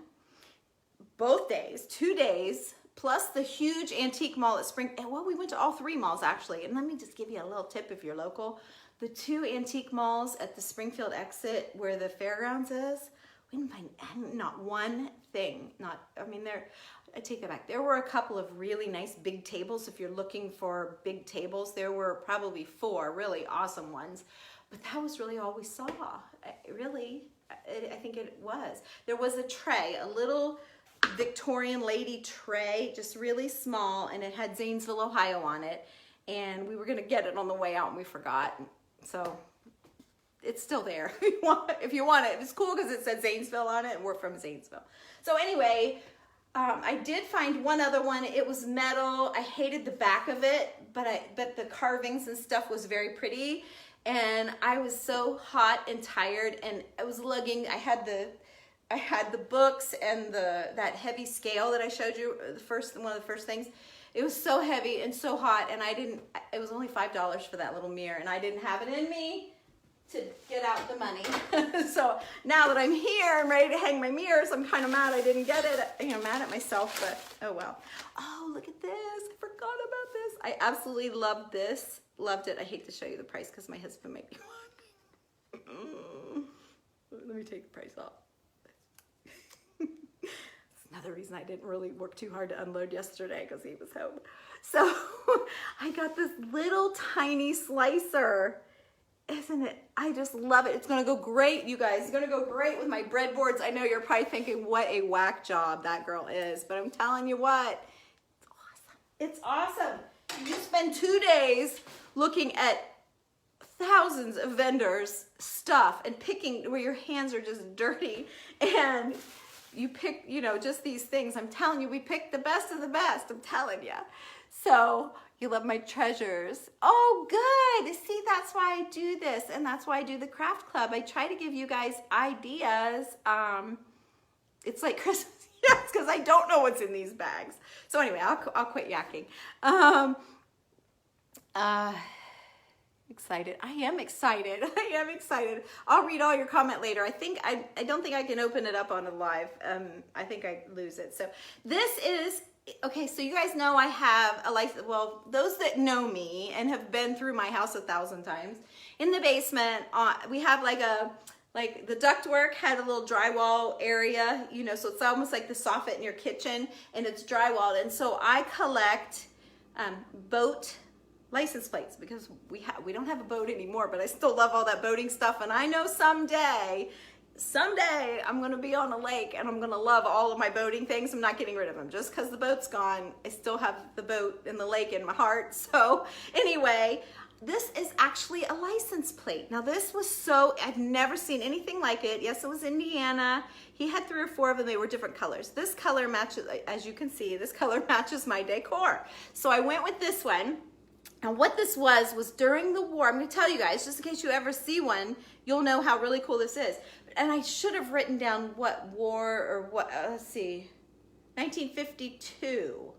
Speaker 1: both days, 2 days, plus the huge antique mall at Springfield. Well, we went to all 3 malls actually. And let me just give you a little tip if you're local. The 2 antique malls at the Springfield exit where the fairgrounds is, we didn't find not one thing. I take it back. There were a couple of really nice big tables. If you're looking for big tables, there were probably 4 really awesome ones. But that was really all we saw. I think it was. There was a tray, a little Victorian lady tray, just really small, and it had Zanesville, Ohio on it. And we were gonna get it on the way out and we forgot. So it's still there if you want it. It's cool because it said Zanesville on it and we're from Zanesville. So anyway, I did find one other one. It was metal. I hated the back of it, but the carvings and stuff was very pretty. And I was so hot and tired, and I was lugging. I had the books and that heavy scale that I showed you one of the first things. It was so heavy and so hot, and it was only $5 for that little mirror, and I didn't have it in me to get out the money. So now that I'm here, I'm ready to hang my mirrors. I'm kind of mad I didn't get it. Mad at myself, but oh well. Oh, look at this. I forgot about this. I absolutely loved this. Loved it. I hate to show you the price because my husband might be watching. Let me take the price off. It's another reason I didn't really work too hard to unload yesterday because he was home. So I got this little tiny slicer. Isn't it? I just love it. It's going to go great, you guys. It's going to go great with my breadboards. I know you're probably thinking what a whack job that girl is, but I'm telling you what, it's awesome. It's awesome. You spend 2 days looking at thousands of vendors' stuff and picking where your hands are just dirty, and you pick, just these things. I'm telling you, we picked the best of the best. I'm telling you. So you love my treasures. Oh, good. See, that's why I do this, and that's why I do the craft club. I try to give you guys ideas. It's like Christmas, yes, because I don't know what's in these bags. So anyway, I'll quit yakking. Excited. I am excited. I am excited. I'll read all your comment later. I don't think I can open it up on a live. I think I lose it. So this is. Okay, so you guys know I have a life, well, those that know me and have been through my house 1,000 times, in the basement, we have like Like the ductwork had a little drywall area, you know, so it's almost like the soffit in your kitchen, and it's drywalled. And so I collect boat license plates because we don't have a boat anymore, but I still love all that boating stuff. And I know someday I'm gonna be on a lake and I'm gonna love all of my boating things. I'm not getting rid of them just because the boat's gone. I still have the boat and the lake in my heart. So anyway, this is actually a license plate. Now this was I've never seen anything like it. Yes, it was Indiana. He had 3 or 4 of them. They were different colors. This color matches, as you can see, this color matches my decor. So I went with this one. And what this was during the war. I'm gonna tell you guys, just in case you ever see one, you'll know how really cool this is. And I should have written down what war or what, let's see, 1952.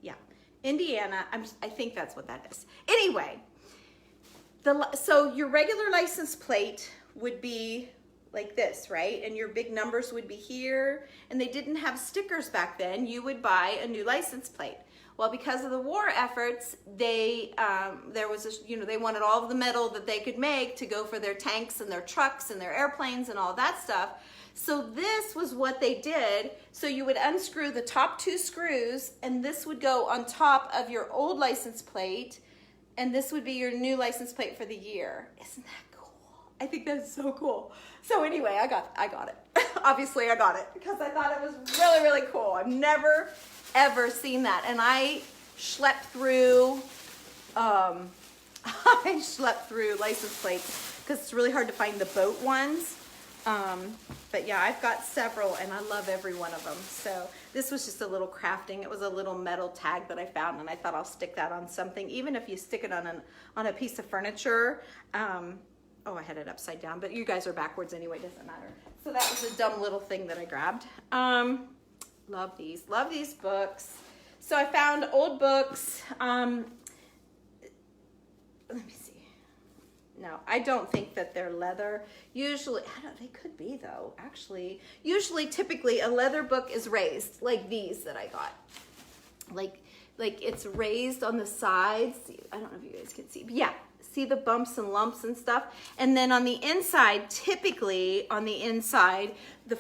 Speaker 1: Yeah, Indiana, I think that's what that is. Anyway, so your regular license plate would be like this, right? And your big numbers would be here, and they didn't have stickers back then. You would buy a new license plate. Well, because of the war efforts, they they wanted all of the metal that they could make to go for their tanks and their trucks and their airplanes and all that stuff. So this was what they did. So you would unscrew the top 2 screws, and this would go on top of your old license plate, and this would be your new license plate for the year. Isn't that cool? I think that's so cool. So anyway, I got it. Obviously, I got it because I thought it was really, really cool. I've never ever seen that, and I schlepped through license plates because it's really hard to find the boat ones. But yeah, I've got several, and I love every one of them. So this was just a little crafting. It was a little metal tag that I found, and I thought I'll stick that on something, even if you stick it on a piece of furniture. Oh, I had it upside down, but you guys are backwards anyway, doesn't matter. So that was a dumb little thing that I grabbed. Love these books. So I found old books. Let me see. No, I don't think that they're leather. Usually, they could be though, actually. Usually, typically, a leather book is raised, like these that I got. Like it's raised on the sides. I don't know if you guys can see, but yeah. See the bumps and lumps and stuff. And then on the inside, typically on the inside the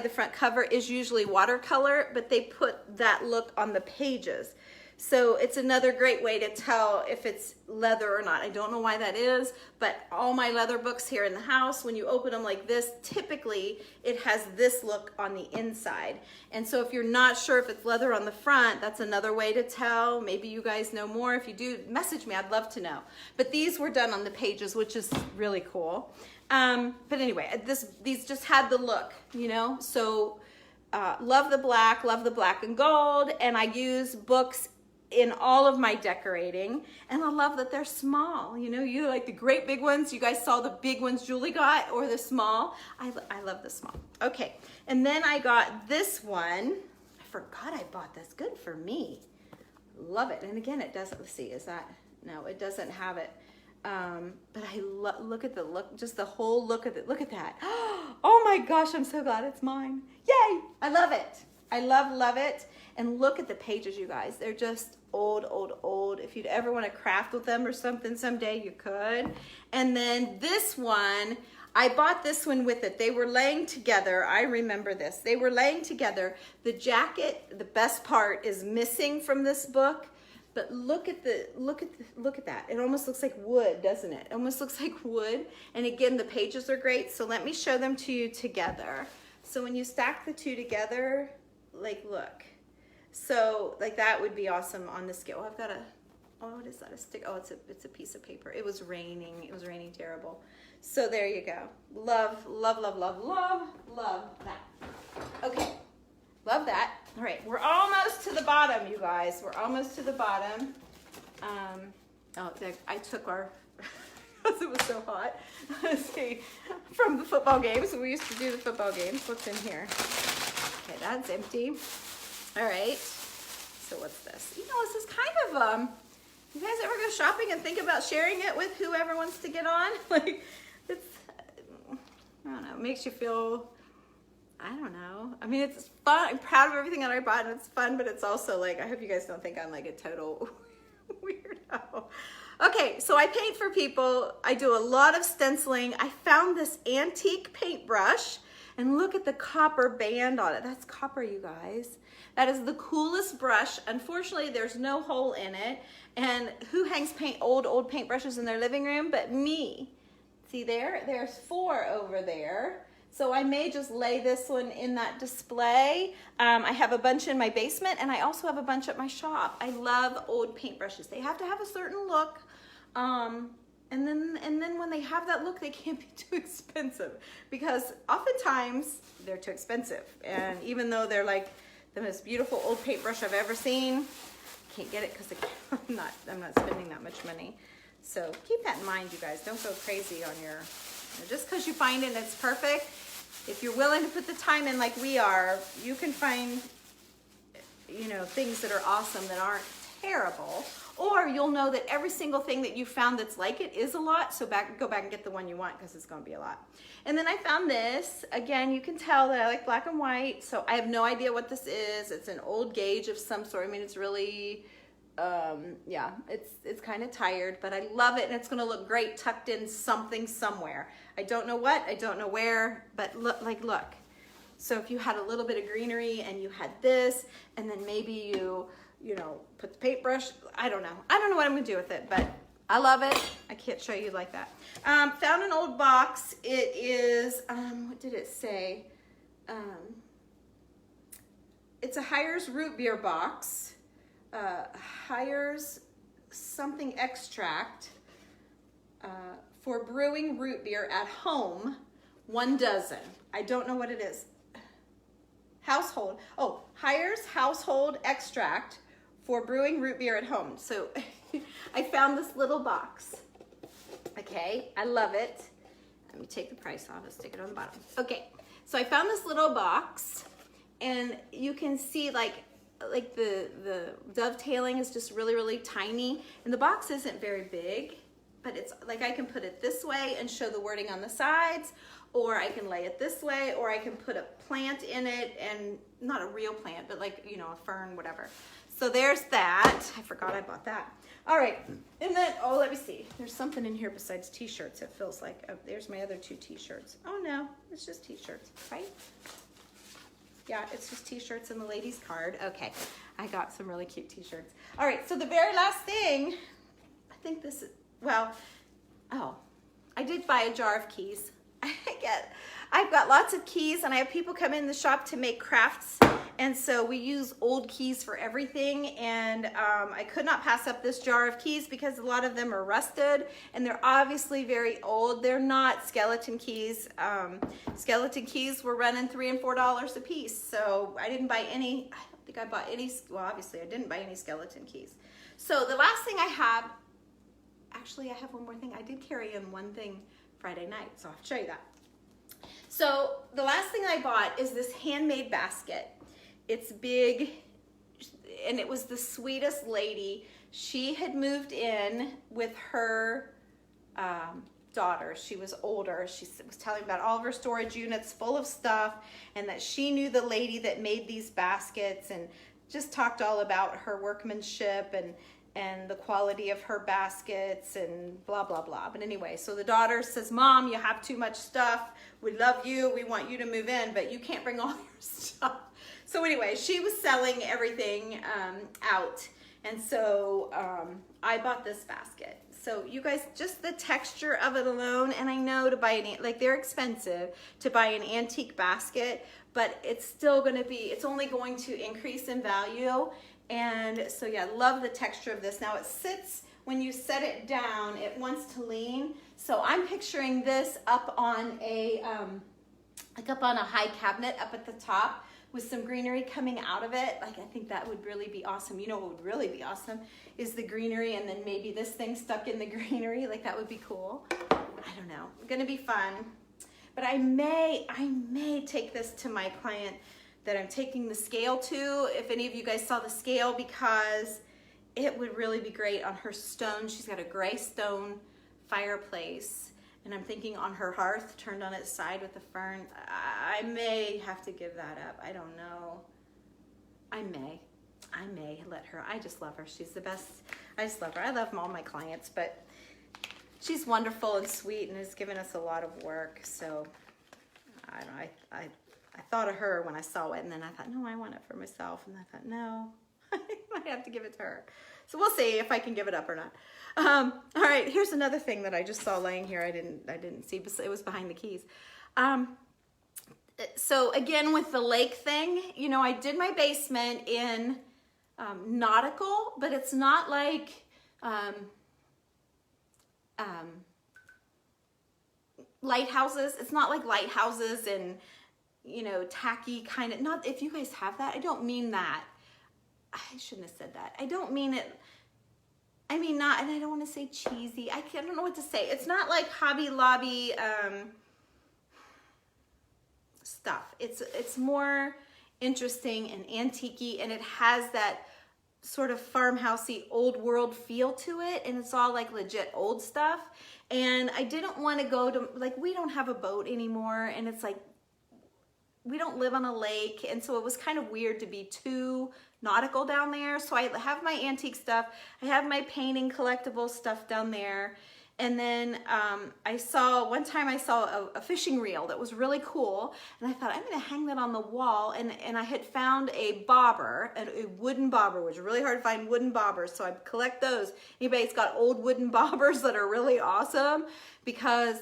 Speaker 1: front cover is usually watercolor, but they put that look on the pages. So it's another great way to tell if it's leather or not. I don't know why that is, but all my leather books here in the house, when you open them like this, typically it has this look on the inside. And so if you're not sure if it's leather on the front, that's another way to tell. Maybe you guys know more. If you do, message me, I'd love to know. But these were done on the pages, which is really cool. But anyway, these just had the look, you know? So love the black and gold, and I use books in all of my decorating, and I love that they're small. You know, you like the great big ones. You guys saw the big ones Julie got, or the small. I love the small. Okay, and then I got this one. I forgot I bought this. Good for me. Love it. And again, it doesn't, let's see, is that, no, it doesn't have it. But I look at the look, just the whole look of it. Look at that. Oh my gosh, I'm so glad it's mine. Yay! I love it. I love it. And look at the pages, you guys. They're just old. If you'd ever want to craft with them or something someday, you could. And then this one, I bought this one with it. They were laying together. I remember this. They were laying together. The jacket, the best part, is missing from this book. But look at that. It almost looks like wood, doesn't it? It almost looks like wood. And again, the pages are great. So let me show them to you together. So when you stack the two together, like, look. So like that would be awesome on the scale. I've got what is that, a stick? Oh, it's a piece of paper. It was raining terrible. So there you go. Love that. Okay, love that. All right, we're almost to the bottom, you guys. We're almost to the bottom. I took our, because it was so hot. Let's see, from the football games. We used to do the football games. What's in here? Okay, that's empty. All right, so what's this? You know, this is kind of, you guys ever go shopping and think about sharing it with whoever wants to get on? Like, it's, I don't know, it makes you feel, I don't know. I mean, it's fun. I'm proud of everything that I bought, and it's fun, but it's also like, I hope you guys don't think I'm like a total weirdo. Okay, so I paint for people. I do a lot of stenciling. I found this antique paintbrush, and look at the copper band on it. That's copper, you guys. That is the coolest brush. Unfortunately, there's no hole in it. And who hangs old paintbrushes in their living room but me? See there? There's 4 over there. So I may just lay this one in that display. I have a bunch in my basement, and I also have a bunch at my shop. I love old paintbrushes. They have to have a certain look. And then when they have that look, they can't be too expensive, because oftentimes they're too expensive. And even though they're like the most beautiful old paintbrush I've ever seen, I can't get it because I'm not spending that much money. So keep that in mind, you guys. Don't go crazy on your, just because you find it and it's perfect. If you're willing to put the time in like we are, you can find, you know, things that are awesome that aren't terrible. Or you'll know that every single thing that you found that's like it is a lot. So go back and get the one you want, because it's going to be a lot. And then I found this. Again, you can tell that I like black and white. So I have no idea what this is. It's an old gauge of some sort. I mean, it's really, yeah, it's kind of tired, but I love it. And it's going to look great tucked in something somewhere. I don't know what, I don't know where, but look. So if you had a little bit of greenery and you had this, and then maybe you know, put the paintbrush, I don't know what I'm gonna do with it, but I love it. I can't show you like that. Found an old box. It is, what did it say? It's a Hires root beer box. Hires something extract for brewing root beer at home, 1 dozen. I don't know what it is. Household, Hires household extract for brewing root beer at home. So I found this little box. Okay, I love it. Let me take the price off and stick it on the bottom. Okay, so I found this little box, and you can see like the dovetailing is just really, really tiny, and the box isn't very big, but it's like I can put it this way and show the wording on the sides, or I can lay it this way, or I can put a plant in it, and not a real plant, but like, you know, a fern, whatever. So there's that. I forgot I bought that. All right, and then, let me see. There's something in here besides t-shirts, it feels like. Oh, there's my other 2 t-shirts. Oh no, it's just t-shirts, right? Yeah, it's just t-shirts and the ladies card. Okay, I got some really cute t-shirts. All right, so the very last thing, I think this is, well, I did buy a jar of keys. I've got lots of keys, and I have people come in the shop to make crafts, and so we use old keys for everything, and I could not pass up this jar of keys because a lot of them are rusted, and they're obviously very old. They're not skeleton keys. Skeleton keys were running $3 and $4 a piece, so I didn't buy any. I don't think I bought any. Well, obviously I didn't buy any skeleton keys. So the last thing I have, actually I have one more thing. I did carry in one thing Friday night, so I'll show you that. So the last thing I bought is this handmade basket. It's big, and it was the sweetest lady. She had moved in with her daughter. She was older. She was telling about all of her storage units full of stuff, and that she knew the lady that made these baskets, and just talked all about her workmanship and the quality of her baskets and blah, blah, blah. But anyway, so the daughter says, Mom, you have too much stuff. We love you. We want you to move in, but you can't bring all your stuff. So anyway, she was selling everything out. And so I bought this basket. So you guys, just the texture of it alone, and I know to buy they're expensive to buy an antique basket, but it's still gonna be, it's only going to increase in value. And so yeah, love the texture of this. Now it sits, when you set it down, it wants to lean. So I'm picturing this up on a, up on a high cabinet up at the top with some greenery coming out of it. Like, I think that would really be awesome. You know what would really be awesome is the greenery, and then maybe this thing stuck in the greenery. Like, that would be cool. I don't know, gonna be fun. But I may take this to my client that I'm taking the scale to, if any of you guys saw the scale, because it would really be great on her stone. She's got a gray stone fireplace, and I'm thinking on her hearth turned on its side with the fern. I may have to give that up. I don't know. I may. I may let her. I just love her. She's the best. I just love her. I love all my clients, but she's wonderful and sweet and has given us a lot of work. So I don't know. I thought of her when I saw it, and then I thought, no, I want it for myself. And I thought, no, I might have to give it to her. So we'll see if I can give it up or not. All right, here's another thing that I just saw laying here. I didn't see, but it was behind the keys. So again, with the lake thing, you know, I did my basement in nautical, but it's not like lighthouses. It's not like lighthouses and, you know, tacky kind of, not, if you guys have that, I don't mean that. I shouldn't have said that. I don't mean it. I mean, not, and I don't want to say cheesy. I don't know what to say. It's not like Hobby Lobby stuff. It's more interesting and antique-y, and it has that sort of farmhousey old world feel to it, and it's all like legit old stuff. And I didn't want to go to, like, we don't have a boat anymore, and it's like we don't live on a lake, and so it was kind of weird to be too nautical down there. So I have my antique stuff, I have my painting collectible stuff down there. And then one time I saw a fishing reel that was really cool, and I thought, I'm gonna hang that on the wall. And I had found a bobber, a wooden bobber, which is really hard to find wooden bobbers, so I collect those. Anybody's got old wooden bobbers that are really awesome, because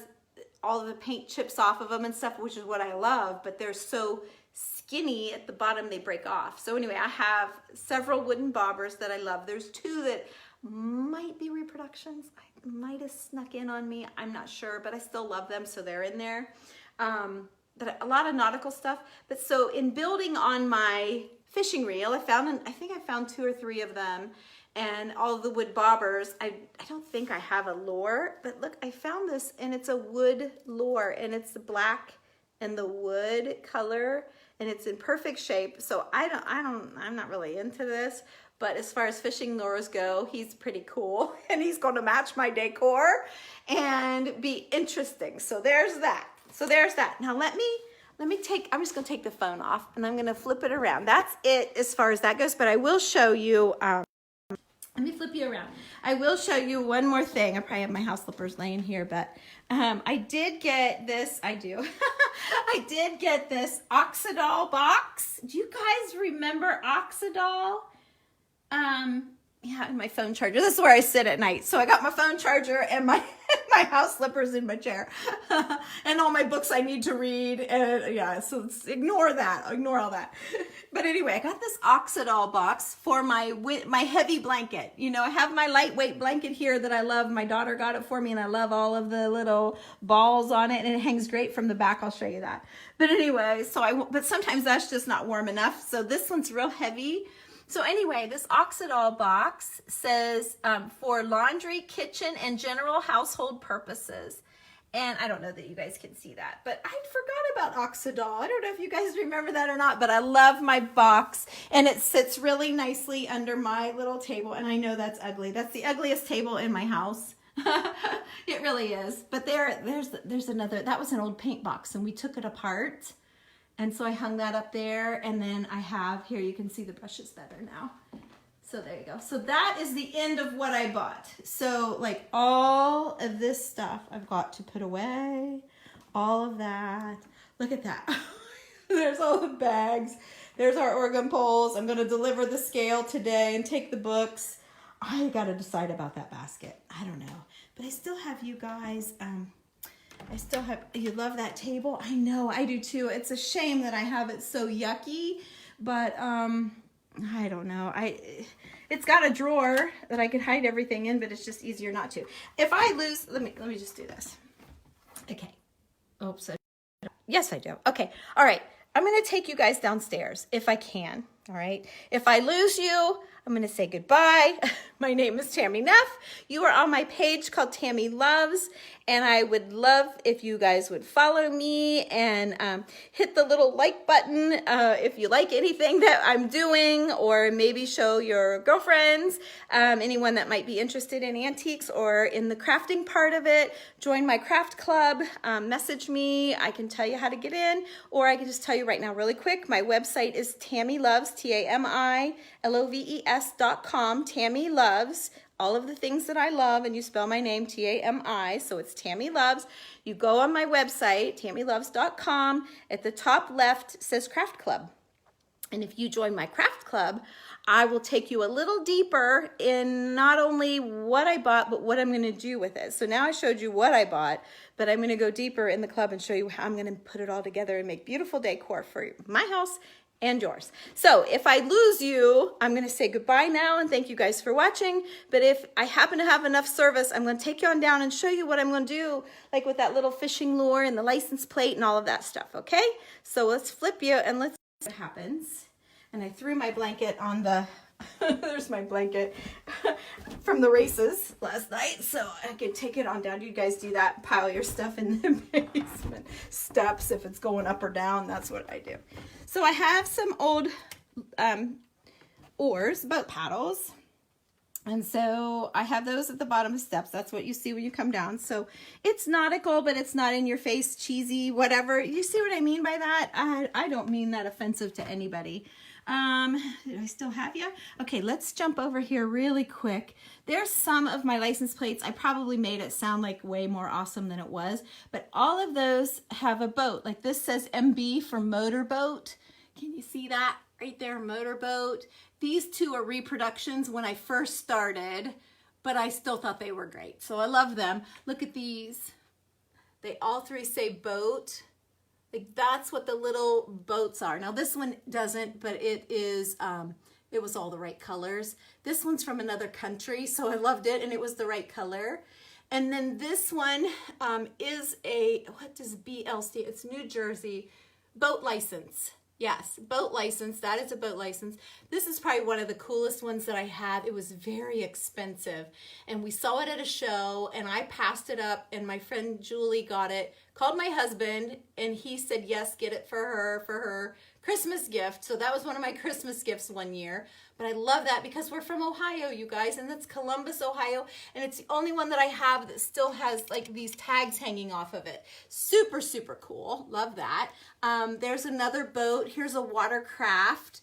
Speaker 1: all of the paint chips off of them and stuff, which is what I love, but they're so skinny at the bottom they break off. So anyway, I have several wooden bobbers that I love. There's two that might be reproductions. I might have snuck in on me. I'm not sure, but I still love them, so they're in there. But a lot of nautical stuff. But so in building on my fishing reel, I think I found 2 or 3 of them, and all of the wood bobbers. I don't think I have a lure, but look, I found this, and it's a wood lure, and it's the black and the wood color, and it's in perfect shape. So I'm not really into this, but as far as fishing lures go, he's pretty cool, and he's going to match my decor and be interesting. So there's that. Now let me take, I'm just going to take the phone off, and I'm going to flip it around. That's it as far as that goes, but I will show you, let me flip you around. I will show you one more thing. I probably have my house slippers laying here, but I did get this, I did get this Oxidol box. Do you guys remember Oxidol? Yeah, and my phone charger. This is where I sit at night. So I got my phone charger and my house slippers in my chair, and all my books I need to read. And yeah, so ignore that. Ignore all that. But anyway, I got this Oxidol box for my heavy blanket. You know, I have my lightweight blanket here that I love. My daughter got it for me, and I love all of the little balls on it, and it hangs great from the back. I'll show you that. But anyway, but sometimes that's just not warm enough. So this one's real heavy. So anyway, this Oxidol box says for laundry, kitchen, and general household purposes. And I don't know that you guys can see that, but I forgot about Oxidol. I don't know if you guys remember that or not, but I love my box, and it sits really nicely under my little table. And I know that's ugly. That's the ugliest table in my house. It really is. But there's another, that was an old paint box, and we took it apart. And so I hung that up there, and then I have, here you can see the brushes better now. So there you go. So that is the end of what I bought. So like all of this stuff I've got to put away, all of that. Look at that. There's all the bags. There's our organ poles. I'm going to deliver the scale today and take the books. I got to decide about that basket. I don't know. But I still have you guys, you love that table? I know, I do too. It's a shame that I have it so yucky, but I don't know. It's got a drawer that I could hide everything in, but it's just easier not to. If I lose, let me just do this. Okay. Oops. Yes, I do. Okay. All right. I'm going to take you guys downstairs if I can. All right. If I lose you, I'm going to say goodbye. My name is Tammy Neff. You are on my page called Tammy Loves, and I would love if you guys would follow me and hit the little like button if you like anything that I'm doing, or maybe show your girlfriends, anyone that might be interested in antiques or in the crafting part of it. Join my craft club, message me. I can tell you how to get in, or I can just tell you right now really quick. My website is Tammy Loves, TAMILOVES.com. Tammy Loves, all of the things that I love, and you spell my name T-A-M-I, so it's Tammy Loves. You go on my website, TammyLoves.com. At the top left says Craft Club. And if you join my craft club, I will take you a little deeper in not only what I bought, but what I'm going to do with it. So now I showed you what I bought, but I'm going to go deeper in the club and show you how I'm going to put it all together and make beautiful decor for my house and yours. So if I lose you, I'm going to say goodbye now and thank you guys for watching. But if I happen to have enough service, I'm going to take you on down and show you what I'm going to do, like with that little fishing lure and the license plate and all of that stuff, okay? So let's flip you and let's see what happens. And I threw my blanket on the, there's my blanket from the races last night, so I can take it on down. You guys do that, pile your stuff in the basement steps if it's going up or down. That's what I do. So I have some old oars, boat paddles. And so I have those at the bottom of the steps. That's what you see when you come down. So it's nautical, but it's not in your face, cheesy, whatever. You see what I mean by that? I don't mean that offensive to anybody. Do I still have you? Okay, let's jump over here really quick. There's some of my license plates. I probably made it sound like way more awesome than it was, but all of those have a boat. Like this says MB for motorboat. Can you see that right there, motorboat? These two are reproductions when I first started, but I still thought they were great. So I love them. Look at these. They all three say boat. Like that's what the little boats are. Now this one doesn't, but it is, it was all the right colors. This one's from another country, so I loved it, and it was the right color. And then this one is a, what does BL stand? It's New Jersey boat license. Yes, boat license. That is a boat license. This is probably one of the coolest ones that I have. It was very expensive, and we saw it at a show, and I passed it up, and my friend Julie got it, called my husband, and he said, yes, get it for her Christmas gift. So that was one of my Christmas gifts one year. But I love that because we're from Ohio, you guys, and that's Columbus, Ohio, and it's the only one that I have that still has like these tags hanging off of it. Super, super cool. Love that. There's another boat. Here's a watercraft.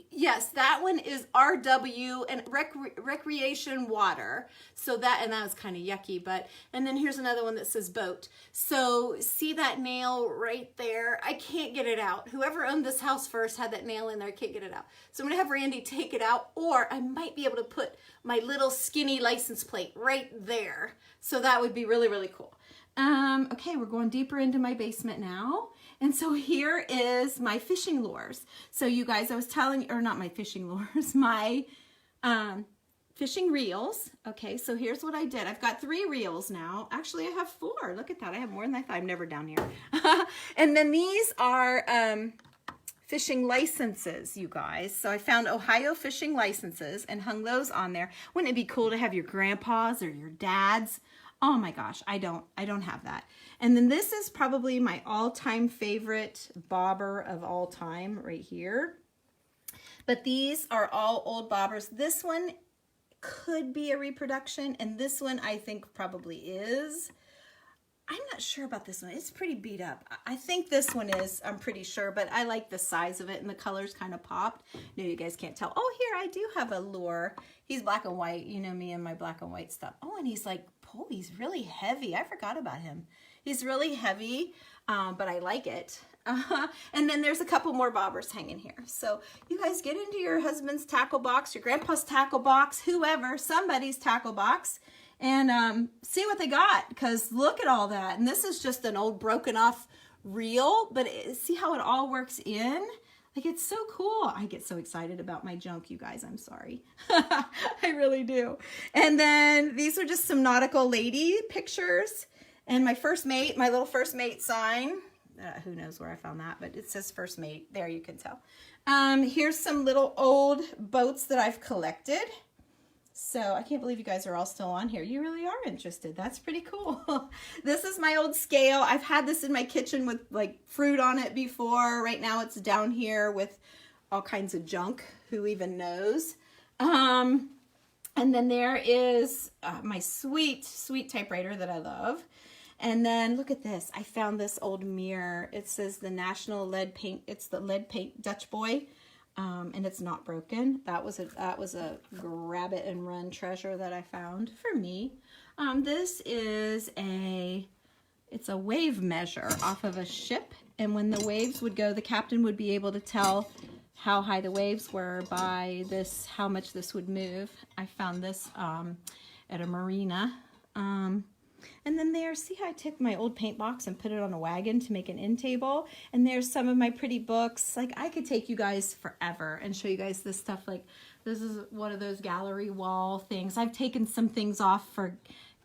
Speaker 1: Yes, that one is RW and recreation water. So that, and that was kind of yucky, but, and then here's another one that says boat. So see that nail right there? I can't get it out. Whoever owned this house first had that nail in there. I can't get it out. So I'm gonna have Randy take it out, or I might be able to put my little skinny license plate right there. So that would be really, really cool. Okay, we're going deeper into my basement now. And so here is my fishing lures. So you guys, I was telling, or not my fishing lures, my fishing reels. Okay, so here's what I did. I've got 3 reels now. Actually, I have 4. Look at that. I have more than I thought. I'm never down here. And then these are fishing licenses, you guys. So I found Ohio fishing licenses and hung those on there. Wouldn't it be cool to have your grandpa's or your dad's? Oh my gosh, I don't have that. And then this is probably my all-time favorite bobber of all time right here. But these are all old bobbers. This one could be a reproduction, and this one I think probably is. I'm not sure about this one. It's pretty beat up. I think this one is, I'm pretty sure, but I like the size of it, and the colors kind of popped. No, you guys can't tell. Oh, here, I do have a lure. He's black and white. You know me and my black and white stuff. Oh, and he's like, oh, he's really heavy. I forgot about him. He's really heavy, but I like it. And then there's a couple more bobbers hanging here. So you guys get into your husband's tackle box, your grandpa's tackle box, whoever, somebody's tackle box, and see what they got, because look at all that. And this is just an old broken off reel, but see how it all works in? Like, it's so cool. I get so excited about my junk, you guys. I'm sorry. I really do. And then these are just some nautical lady pictures. And my first mate, my little first mate sign. who knows where I found that, but it says first made. There, you can tell. Here's some little old boats that I've collected. So I can't believe you guys are all still on here. You really are interested. That's pretty cool. This is my old scale. I've had this in my kitchen with like fruit on it before. Right now it's down here with all kinds of junk. Who even knows? And then there is my sweet, sweet typewriter that I love. And then look at this. I found this old mirror. It says the National Lead Paint. It's the lead paint Dutch boy. And it's not broken. That was a grab it and run treasure that I found for me. This is it's a wave measure off of a ship, and when the waves would go, the captain would be able to tell how high the waves were by this, how much this would move. I found this at a marina. And then there, see how I took my old paint box and put it on a wagon to make an end table? And there's some of my pretty books. Like, I could take you guys forever and show you guys this stuff. Like, this is one of those gallery wall things. I've taken some things off for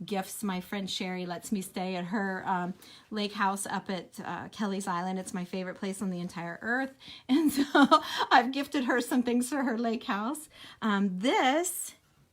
Speaker 1: gifts. My friend Sherry lets me stay at her lake house up at Kelly's Island. It's my favorite place on the entire earth. And so I've gifted her some things for her lake house.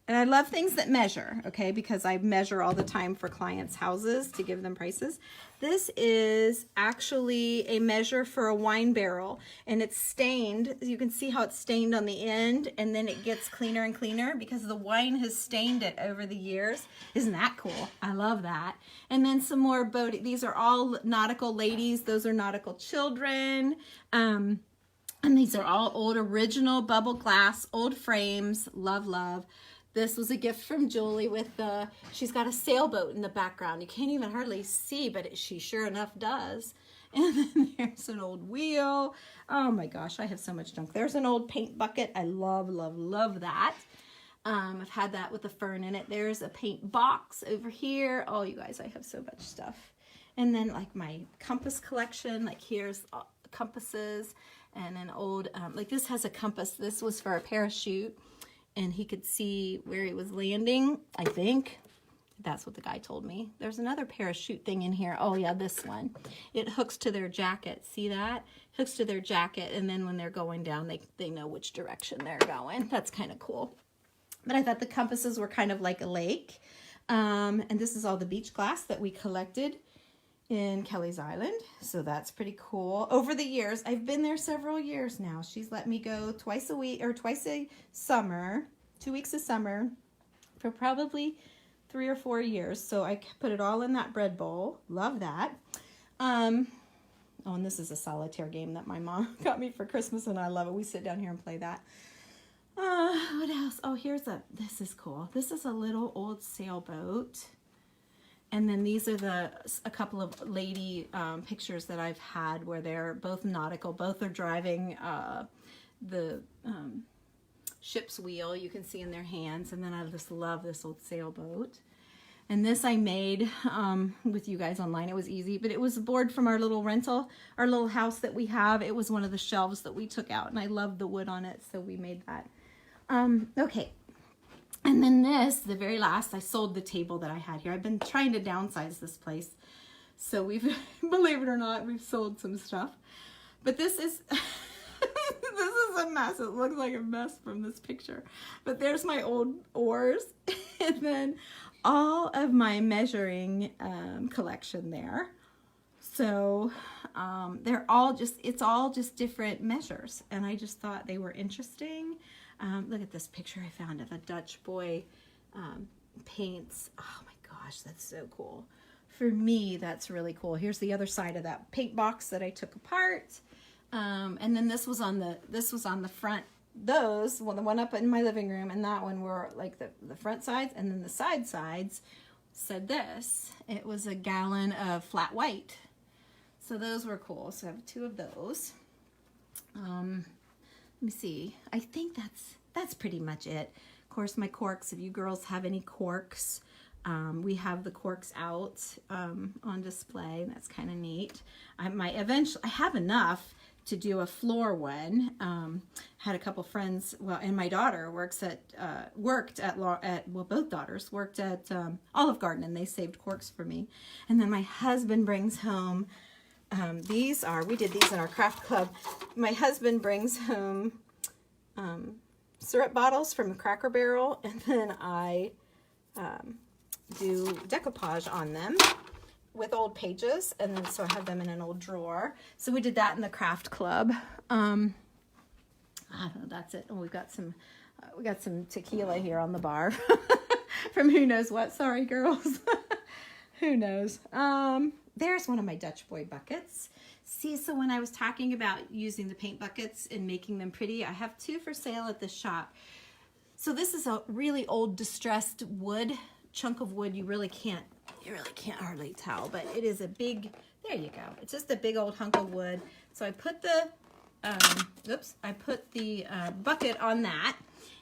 Speaker 1: And I love things that measure, okay, because I measure all the time for clients' houses to give them prices. This is actually a measure for a wine barrel, and it's stained. You can see how it's stained on the end, and then it gets cleaner and cleaner because the wine has stained it over the years. Isn't that cool? I love that. And then some more boat. These are all nautical ladies. Those are nautical children. And these are all old original bubble glass, old frames. Love, love. This was a gift from Julie with she's got a sailboat in the background. You can't even hardly see, but she sure enough does. And then there's an old wheel. Oh my gosh, I have so much junk. There's an old paint bucket. I love, love, love that. I've had that with a fern in it. There's a paint box over here. Oh, you guys, I have so much stuff. And then like my compass collection, like here's compasses and an old, like this has a compass. This was for a parachute. And he could see where he was landing, I think. That's what the guy told me. There's another parachute thing in here. Oh, yeah, this one. It hooks to their jacket. See that? Hooks to their jacket, and then when they're going down, they know which direction they're going. That's kind of cool. But I thought the compasses were kind of like a lake. And this is all the beach glass that we collected in Kelly's Island. So that's pretty cool. Over the years, I've been there several years now. She's let me go twice a week or twice a summer, 2 weeks a summer for probably 3 or 4 years. So I put it all in that bread bowl. Love that. Oh, and this is a solitaire game that my mom got me for Christmas, and I love it. We sit down here and play that. What else? Oh, this is cool. This is a little old sailboat. And then these are a couple of lady pictures that I've had where they're both nautical. Both are driving the ship's wheel. You can see in their hands. And then I just love this old sailboat. And this I made with you guys online. It was easy, but it was a board from our little rental, our little house that we have. It was one of the shelves that we took out, and I love the wood on it, so we made that. Okay. And then the very last, I sold the table that I had here. I've been trying to downsize this place. So we've, believe it or not, we've sold some stuff. But this is, this is a mess. It looks like a mess from this picture. But there's my old oars. And then all of my measuring collection there. So it's all just different measures. And I just thought they were interesting. Look at this picture I found of a Dutch boy paints. Oh my gosh, that's so cool. For me, that's really cool. Here's the other side of that paint box that I took apart. And then this was on the front. The one up in my living room and that one were like the front sides, and then the side sides said this. It was a gallon of flat white. So those were cool. So I have 2 of those. Let me see. I think that's pretty much it. Of course, my corks, if you girls have any corks, we have the corks out on display. That's kind of neat. I have enough to do a floor one. Had a couple friends, and my daughter worked at both daughters worked at Olive Garden, and they saved corks for me. And then my husband brings home we did these in our craft club. My husband brings home syrup bottles from Cracker Barrel, and then I do decoupage on them with old pages, and then so I have them in an old drawer. So we did that in the craft club. I don't know, that's it. Oh, we got some tequila here on the bar from who knows what. Sorry, girls. Who knows? There's one of my Dutch boy buckets. See, so when I was talking about using the paint buckets and making them pretty, I have 2 for sale at the shop. So this is a really old distressed wood, chunk of wood. You really can't hardly tell, but it is a big, there you go. It's just a big old hunk of wood. So I put the, bucket on that.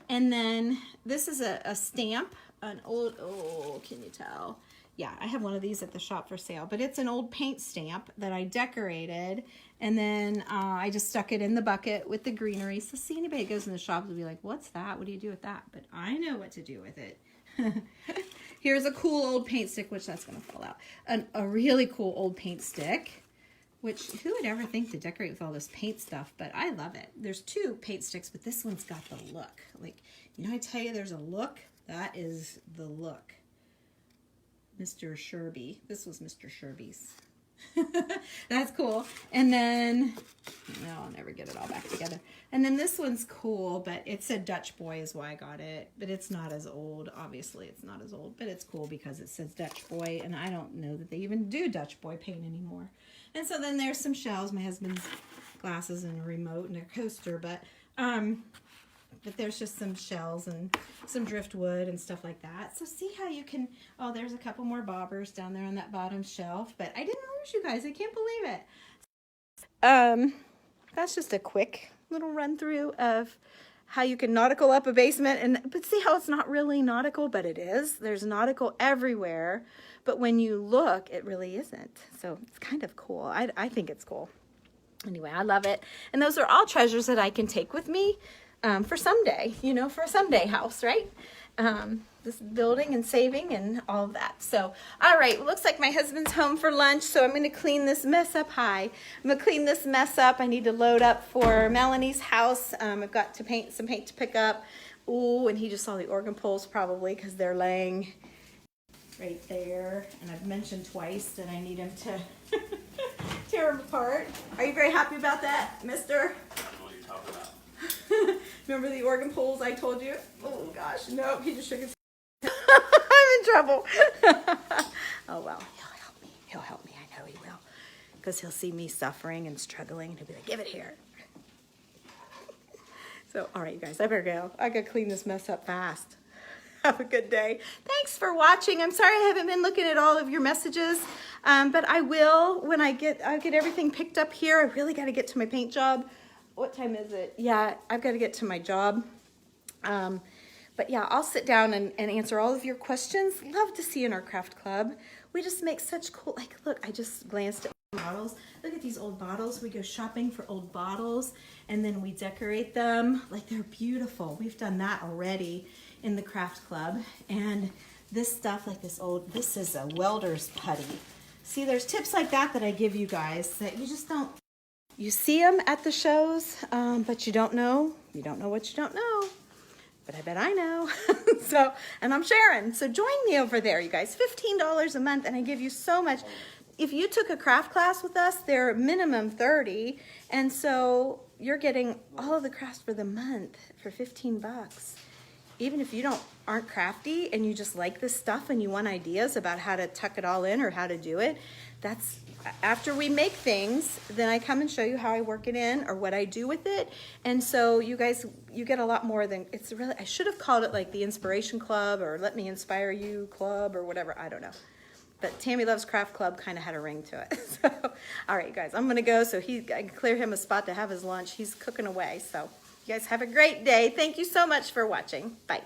Speaker 1: And then this is a stamp, an old, oh, can you tell? Yeah, I have one of these at the shop for sale, but it's an old paint stamp that I decorated, and then I just stuck it in the bucket with the greenery. So see, anybody that goes in the shop will be like, what's that? What do you do with that? But I know what to do with it. Here's a cool old paint stick, which that's going to fall out. A really cool old paint stick, which who would ever think to decorate with all this paint stuff, but I love it. There's 2 paint sticks, but this one's got the look. Like, you know, I tell you there's a look. That is the look. Mr. Sherby. This was Mr. Sherby's. That's cool. And then, well, I'll never get it all back together. And then this one's cool, but it's a Dutch boy is why I got it. But it's not as old. Obviously, it's not as old. But it's cool because it says Dutch boy. And I don't know that they even do Dutch boy paint anymore. And so then there's some shells. My husband's glasses and a remote and a coaster. But there's just some shells and some driftwood and stuff like that. So see how you can, oh, there's a couple more bobbers down there on that bottom shelf, but I didn't lose you guys. I can't believe it. That's just a quick little run through of how you can nautical up a basement. But see how it's not really nautical, but it is. There's nautical everywhere, but when you look, it really isn't. So it's kind of cool. I think it's cool. Anyway, I love it. And those are all treasures that I can take with me. For someday, you know, for a someday house, right? This building and saving and all of that. So, all right, looks like my husband's home for lunch, so I'm going to clean this mess up. I'm going to clean this mess up. I need to load up for Melanie's house. I've got some paint to pick up. Ooh, and he just saw the organ poles probably because they're laying right there. And I've mentioned twice that I need him to tear them apart. Are you very happy about that, mister?
Speaker 2: What are you talking about?
Speaker 1: Remember the organ poles I told you? Oh gosh, no, he just shook his head. I'm in trouble. Oh well, he'll help me. He'll help me, I know he will. Because he'll see me suffering and struggling and he'll be like, give it here. So, all right, you guys, I better go. I gotta clean this mess up fast. Have a good day. Thanks for watching. I'm sorry I haven't been looking at all of your messages, but I will when I'll get everything picked up here. I really got to get to my paint job. What time is it? Yeah, I've got to get to my job. But yeah, I'll sit down and answer all of your questions. Love to see you in our craft club. We just make such cool, like, look, I just glanced at bottles. Look at these old bottles. We go shopping for old bottles and then we decorate them. Like, they're beautiful. We've done that already in the craft club. And this stuff, like this is a welder's putty. See, there's tips like that I give you guys that you just don't. You see them at the shows, but you don't know what you don't know. But I bet I know. So, and I'm sharing. So join me over there, you guys. $15 a month, and I give you so much. If you took a craft class with us, they're minimum 30, and so you're getting all of the crafts for the month for 15 bucks. Even if you aren't crafty and you just like this stuff and you want ideas about how to tuck it all in or how to do it, that's after we make things, then I come and show you how I work it in or what I do with it. And so you guys, you get a lot more than, it's really, I should have called it like the Inspiration Club or Let Me Inspire You Club or whatever, I don't know. But Tammy Loves Craft Club kind of had a ring to it. So, all right, guys, I'm going to go so I can clear him a spot to have his lunch. He's cooking away. So you guys have a great day. Thank you so much for watching. Bye.